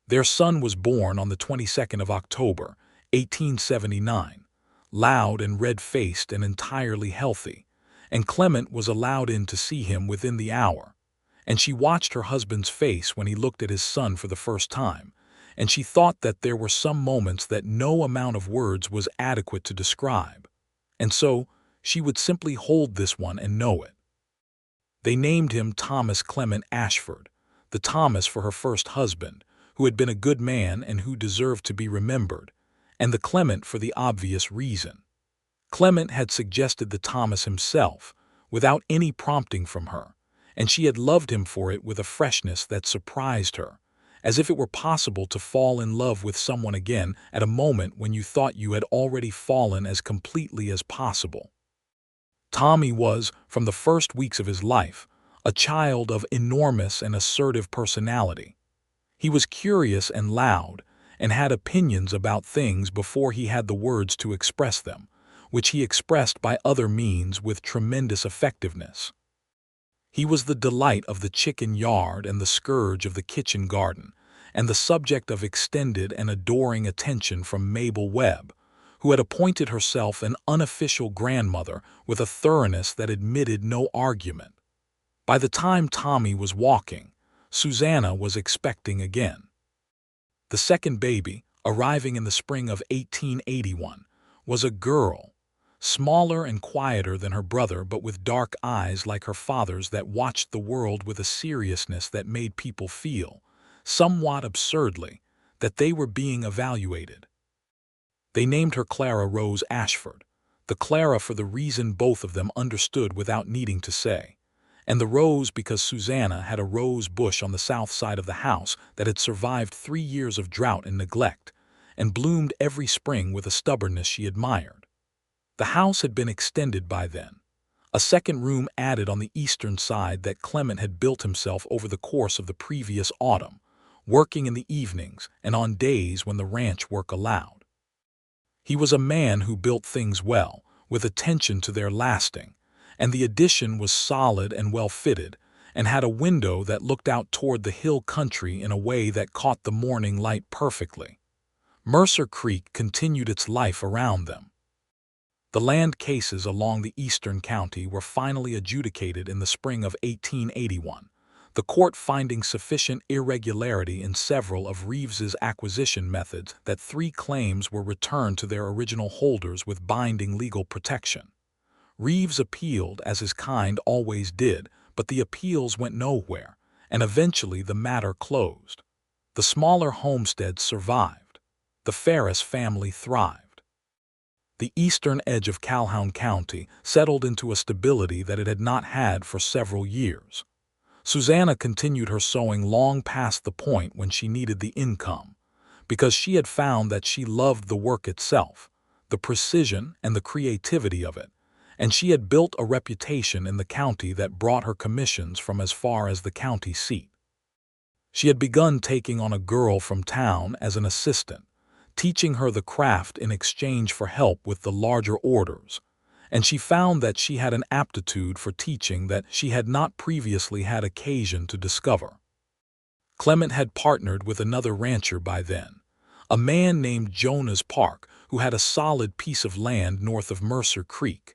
Their son was born on the 22nd of October, 1879, loud and red-faced and entirely healthy, and Clement was allowed in to see him within the hour, and she watched her husband's face when he looked at his son for the first time, and she thought that there were some moments that no amount of words was adequate to describe, and so she would simply hold this one and know it. They named him Thomas Clement Ashford, the Thomas for her first husband, who had been a good man and who deserved to be remembered, and the Clement for the obvious reason. Clement had suggested the Thomas himself, without any prompting from her, and she had loved him for it with a freshness that surprised her, as if it were possible to fall in love with someone again at a moment when you thought you had already fallen as completely as possible. Tommy was, from the first weeks of his life, a child of enormous and assertive personality. He was curious and loud, and had opinions about things before he had the words to express them, which he expressed by other means with tremendous effectiveness. He was the delight of the chicken yard and the scourge of the kitchen garden, and the subject of extended and adoring attention from Mabel Webb, who had appointed herself an unofficial grandmother with a thoroughness that admitted no argument. By the time Tommy was walking, Susanna was expecting again. The second baby, arriving in the spring of 1881, was a girl, smaller and quieter than her brother but with dark eyes like her father's that watched the world with a seriousness that made people feel, somewhat absurdly, that they were being evaluated. They named her Clara Rose Ashford, the Clara for the reason both of them understood without needing to say, and the Rose because Susanna had a rose bush on the south side of the house that had survived 3 years of drought and neglect, and bloomed every spring with a stubbornness she admired. The house had been extended by then, a second room added on the eastern side that Clement had built himself over the course of the previous autumn, working in the evenings and on days when the ranch work allowed. He was a man who built things well, with attention to their lasting, and the addition was solid and well-fitted, and had a window that looked out toward the hill country in a way that caught the morning light perfectly. Mercer Creek continued its life around them. The land cases along the eastern county were finally adjudicated in the spring of 1881, the court finding sufficient irregularity in several of Reeves's acquisition methods that 3 claims were returned to their original holders with binding legal protection. Reeves appealed, as his kind always did, but the appeals went nowhere, and eventually the matter closed. The smaller homesteads survived. The Ferris family thrived. The eastern edge of Calhoun County settled into a stability that it had not had for several years. Susanna continued her sewing long past the point when she needed the income, because she had found that she loved the work itself, the precision and the creativity of it, and she had built a reputation in the county that brought her commissions from as far as the county seat. She had begun taking on a girl from town as an assistant, teaching her the craft in exchange for help with the larger orders, and she found that she had an aptitude for teaching that she had not previously had occasion to discover. Clement had partnered with another rancher by then, a man named Jonas Park, who had a solid piece of land north of Mercer Creek,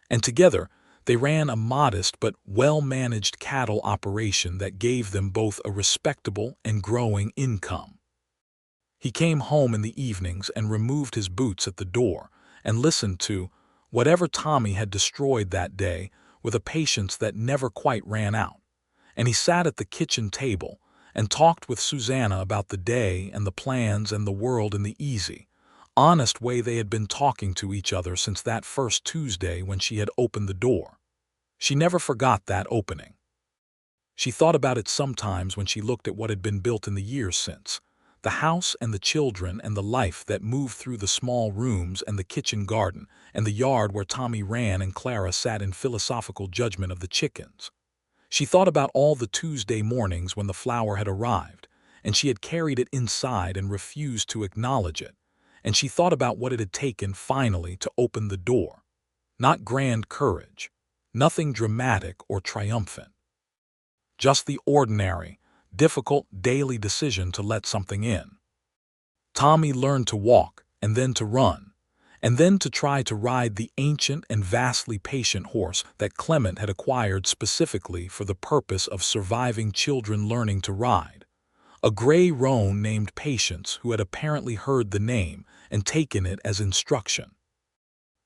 and together they ran a modest but well-managed cattle operation that gave them both a respectable and growing income. He came home in the evenings and removed his boots at the door and listened to whatever Tommy had destroyed that day with a patience that never quite ran out, and he sat at the kitchen table and talked with Susanna about the day and the plans and the world in the easy, honest way they had been talking to each other since that first Tuesday when she had opened the door. She never forgot that opening. She thought about it sometimes when she looked at what had been built in the years since, the house and the children and the life that moved through the small rooms and the kitchen garden and the yard where Tommy ran and Clara sat in philosophical judgment of the chickens. She thought about all the Tuesday mornings when the flower had arrived, and she had carried it inside and refused to acknowledge it, and she thought about what it had taken finally to open the door. Not grand courage, nothing dramatic or triumphant. Just the ordinary, difficult daily decision to let something in. Tommy learned to walk, and then to run, and then to try to ride the ancient and vastly patient horse that Clement had acquired specifically for the purpose of surviving children learning to ride, a gray roan named Patience who had apparently heard the name and taken it as instruction.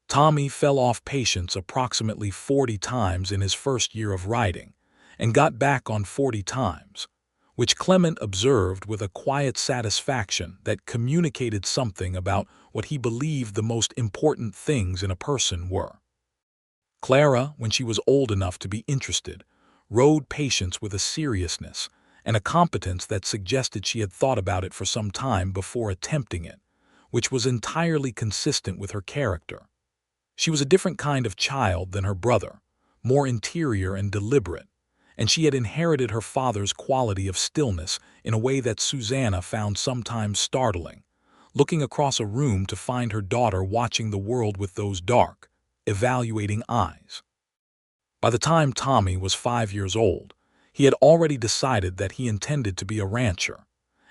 Tommy fell off Patience approximately 40 times in his first year of riding, and got back on 40 times, which Clement observed with a quiet satisfaction that communicated something about what he believed the most important things in a person were. Clara, when she was old enough to be interested, rode Patience with a seriousness and a competence that suggested she had thought about it for some time before attempting it, which was entirely consistent with her character. She was a different kind of child than her brother, more interior and deliberate, and she had inherited her father's quality of stillness in a way that Susanna found sometimes startling, looking across a room to find her daughter watching the world with those dark, evaluating eyes. By the time Tommy was 5 years old, he had already decided that he intended to be a rancher,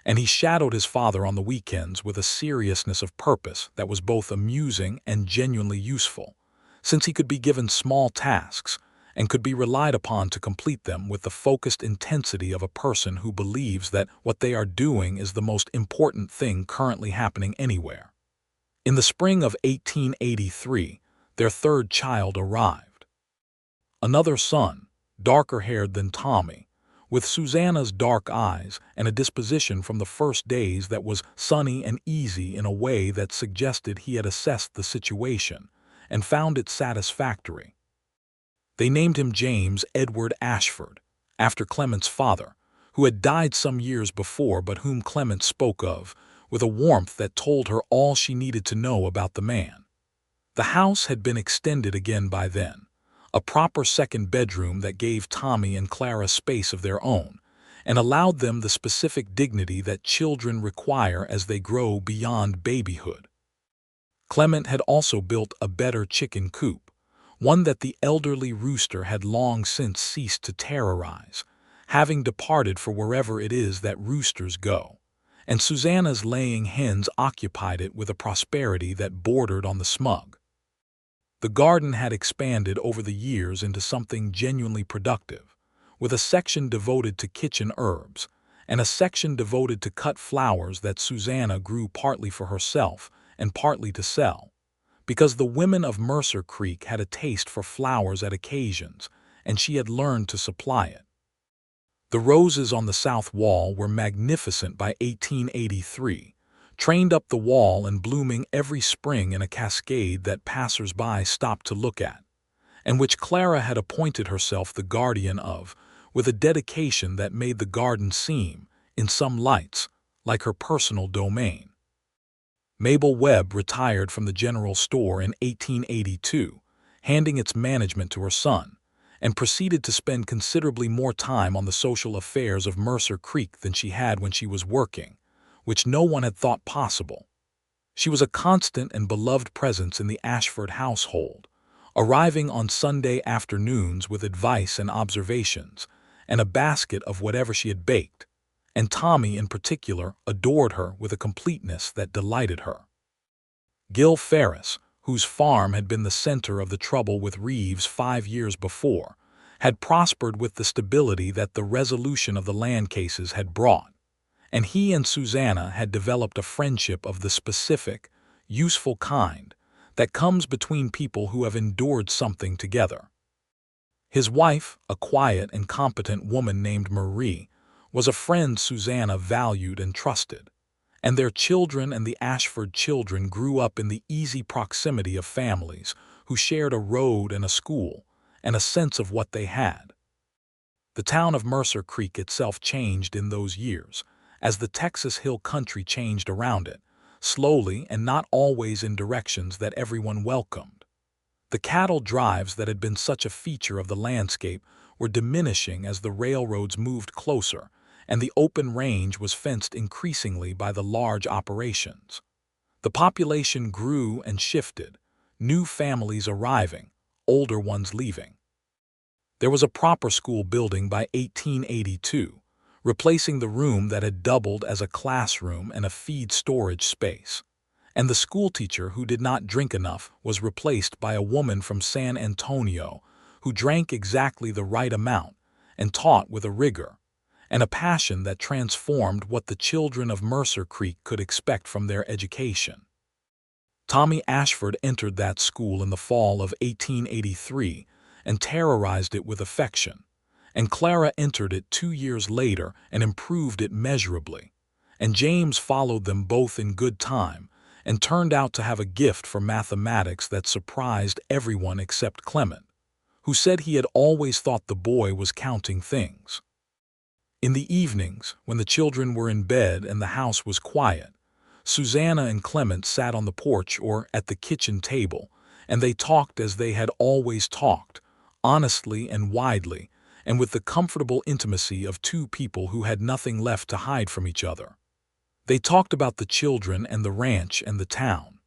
and he shadowed his father on the weekends with a seriousness of purpose that was both amusing and genuinely useful, since he could be given small tasks and could be relied upon to complete them with the focused intensity of a person who believes that what they are doing is the most important thing currently happening anywhere. In the spring of 1883, their third child arrived. Another son, darker-haired than Tommy, with Susanna's dark eyes and a disposition from the first days that was sunny and easy in a way that suggested he had assessed the situation and found it satisfactory. They named him James Edward Ashford, after Clement's father, who had died some years before but whom Clement spoke of with a warmth that told her all she needed to know about the man. The house had been extended again by then, a proper second bedroom that gave Tommy and Clara space of their own and allowed them the specific dignity that children require as they grow beyond babyhood. Clement had also built a better chicken coop, one that the elderly rooster had long since ceased to terrorize, having departed for wherever it is that roosters go, and Susanna's laying hens occupied it with a prosperity that bordered on the smug. The garden had expanded over the years into something genuinely productive, with a section devoted to kitchen herbs and a section devoted to cut flowers that Susanna grew partly for herself and partly to sell, because the women of Mercer Creek had a taste for flowers at occasions, and she had learned to supply it. The roses on the south wall were magnificent by 1883, trained up the wall and blooming every spring in a cascade that passers-by stopped to look at, and which Clara had appointed herself the guardian of, with a dedication that made the garden seem, in some lights, like her personal domain. Mabel Webb retired from the general store in 1882, handing its management to her son, and proceeded to spend considerably more time on the social affairs of Mercer Creek than she had when she was working, which no one had thought possible. She was a constant and beloved presence in the Ashford household, arriving on Sunday afternoons with advice and observations, and a basket of whatever she had baked, and Tommy in particular adored her with a completeness that delighted her. Gil Ferris, whose farm had been the center of the trouble with Reeves 5 years before, had prospered with the stability that the resolution of the land cases had brought, and he and Susanna had developed a friendship of the specific, useful kind that comes between people who have endured something together. His wife, a quiet and competent woman named Marie, was a friend Susanna valued and trusted, and their children and the Ashford children grew up in the easy proximity of families who shared a road and a school and a sense of what they had. The town of Mercer Creek itself changed in those years, as the Texas Hill Country changed around it, slowly and not always in directions that everyone welcomed. The cattle drives that had been such a feature of the landscape were diminishing as the railroads moved closer, and the open range was fenced increasingly by the large operations. The population grew and shifted, new families arriving, older ones leaving. There was a proper school building by 1882, replacing the room that had doubled as a classroom and a feed storage space, and the schoolteacher who did not drink enough was replaced by a woman from San Antonio who drank exactly the right amount and taught with a rigor and a passion that transformed what the children of Mercer Creek could expect from their education. Tommy Ashford entered that school in the fall of 1883 and terrorized it with affection, and Clara entered it 2 years later and improved it measurably, and James followed them both in good time and turned out to have a gift for mathematics that surprised everyone except Clement, who said he had always thought the boy was counting things. In the evenings, when the children were in bed and the house was quiet, Susanna and Clement sat on the porch or at the kitchen table, and they talked as they had always talked, honestly and widely, and with the comfortable intimacy of two people who had nothing left to hide from each other. They talked about the children and the ranch and the town.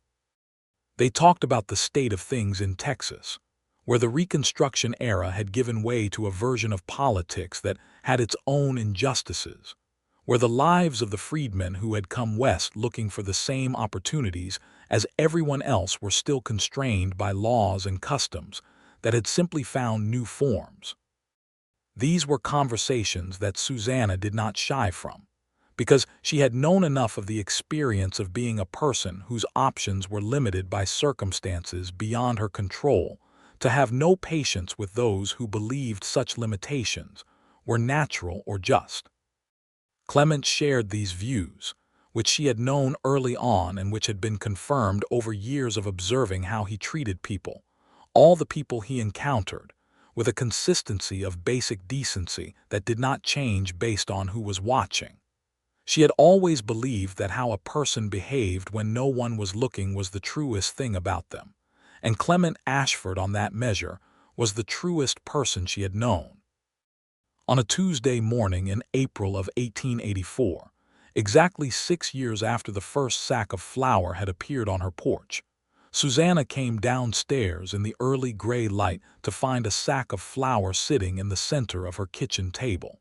They talked about the state of things in Texas, where the Reconstruction era had given way to a version of politics that had its own injustices, where the lives of the freedmen who had come west looking for the same opportunities as everyone else were still constrained by laws and customs that had simply found new forms. These were conversations that Susanna did not shy from, because she had known enough of the experience of being a person whose options were limited by circumstances beyond her control to have no patience with those who believed such limitations were natural or just. Clement shared these views, which she had known early on and which had been confirmed over years of observing how he treated people, all the people he encountered, with a consistency of basic decency that did not change based on who was watching. She had always believed that how a person behaved when no one was looking was the truest thing about them, and Clement Ashford on that measure was the truest person she had known. On a Tuesday morning in April of 1884, exactly 6 years after the first sack of flour had appeared on her porch, Susanna came downstairs in the early gray light to find a sack of flour sitting in the center of her kitchen table.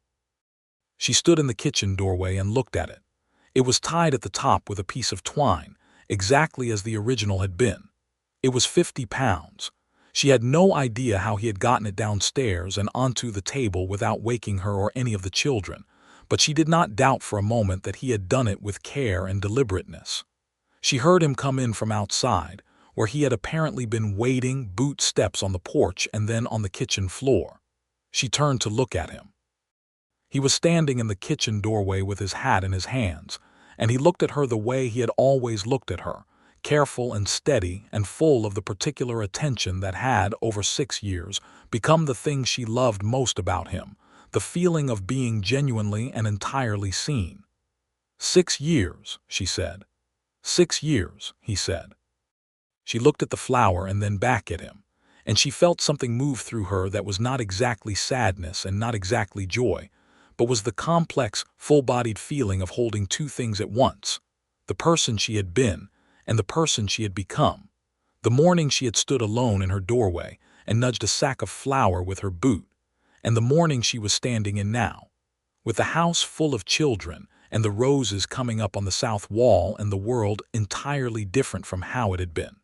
She stood in the kitchen doorway and looked at it. It was tied at the top with a piece of twine, exactly as the original had been. It was 50 pounds. She had no idea how he had gotten it downstairs and onto the table without waking her or any of the children, but she did not doubt for a moment that he had done it with care and deliberateness. She heard him come in from outside, where he had apparently been waiting, boot steps on the porch and then on the kitchen floor. She turned to look at him. He was standing in the kitchen doorway with his hat in his hands, and he looked at her the way he had always looked at her, careful and steady and full of the particular attention that had, over 6 years, become the thing she loved most about him, the feeling of being genuinely and entirely seen. 6 years, she said. 6 years, he said. She looked at the flower and then back at him, and she felt something move through her that was not exactly sadness and not exactly joy, but was the complex, full-bodied feeling of holding two things at once: the person she had been and the person she had become. The morning she had stood alone in her doorway and nudged a sack of flour with her boot, and the morning she was standing in now, with the house full of children and the roses coming up on the south wall and the world entirely different from how it had been.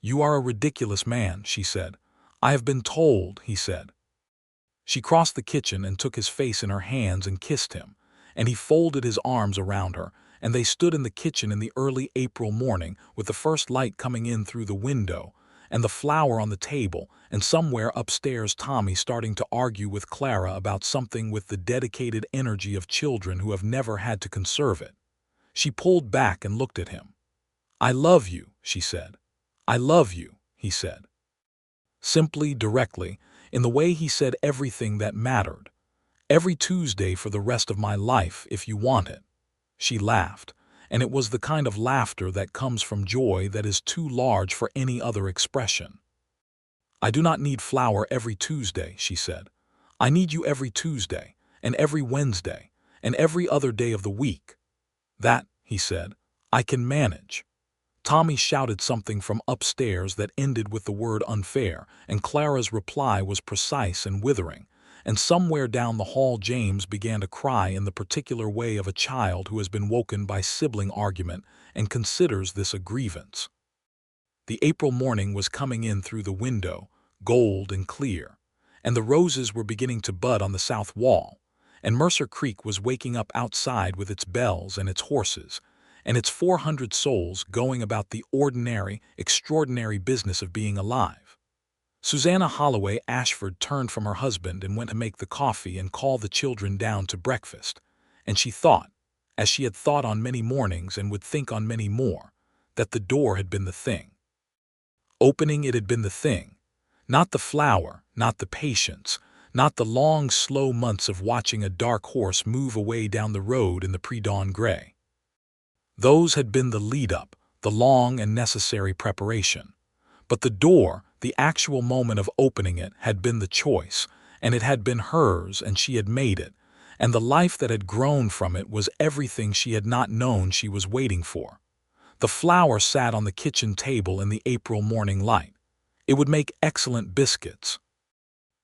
"You are a ridiculous man," she said. "I have been told," he said. She crossed the kitchen and took his face in her hands and kissed him, and he folded his arms around her, and they stood in the kitchen in the early April morning with the first light coming in through the window, and the flour on the table, and somewhere upstairs Tommy starting to argue with Clara about something with the dedicated energy of children who have never had to conserve it. She pulled back and looked at him. "I love you," she said. "I love you," he said. Simply, directly, in the way he said everything that mattered. "Every Tuesday for the rest of my life, if you want it." She laughed, and it was the kind of laughter that comes from joy that is too large for any other expression. "I do not need flour every Tuesday," she said. "I need you every Tuesday, and every Wednesday, and every other day of the week." "That," he said, "I can manage." Tommy shouted something from upstairs that ended with the word unfair, and Clara's reply was precise and withering, and somewhere down the hall James began to cry in the particular way of a child who has been woken by sibling argument and considers this a grievance. The April morning was coming in through the window, gold and clear, and the roses were beginning to bud on the south wall, and Mercer Creek was waking up outside with its bells and its horses, and its 400 souls going about the ordinary, extraordinary business of being alive. Susanna Holloway Ashford turned from her husband and went to make the coffee and call the children down to breakfast, and she thought, as she had thought on many mornings and would think on many more, that the door had been the thing. Opening it had been the thing, not the flower, not the patience, not the long, slow months of watching a dark horse move away down the road in the pre-dawn gray. Those had been the lead-up, the long and necessary preparation. But the door, the actual moment of opening it, had been the choice, and it had been hers, and she had made it, and the life that had grown from it was everything she had not known she was waiting for. The flour sat on the kitchen table in the April morning light. It would make excellent biscuits.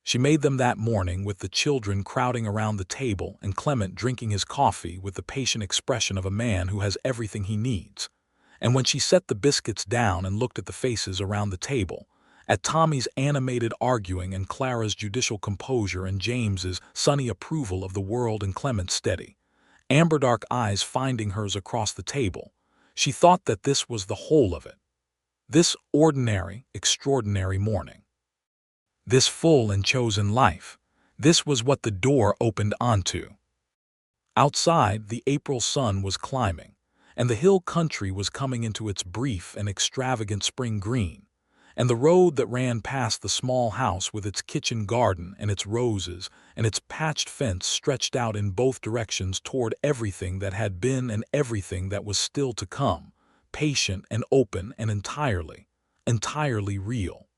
She made them that morning with the children crowding around the table and Clement drinking his coffee with the patient expression of a man who has everything he needs. And when she set the biscuits down and looked at the faces around the table, at Tommy's animated arguing and Clara's judicial composure and James's sunny approval of the world and Clement's steady, amber-dark eyes finding hers across the table. She thought that this was the whole of it. This ordinary, extraordinary morning. This full and chosen life. This was what the door opened onto. Outside, the April sun was climbing, and the hill country was coming into its brief and extravagant spring green, and the road that ran past the small house with its kitchen garden and its roses and its patched fence stretched out in both directions toward everything that had been and everything that was still to come, patient and open and entirely real.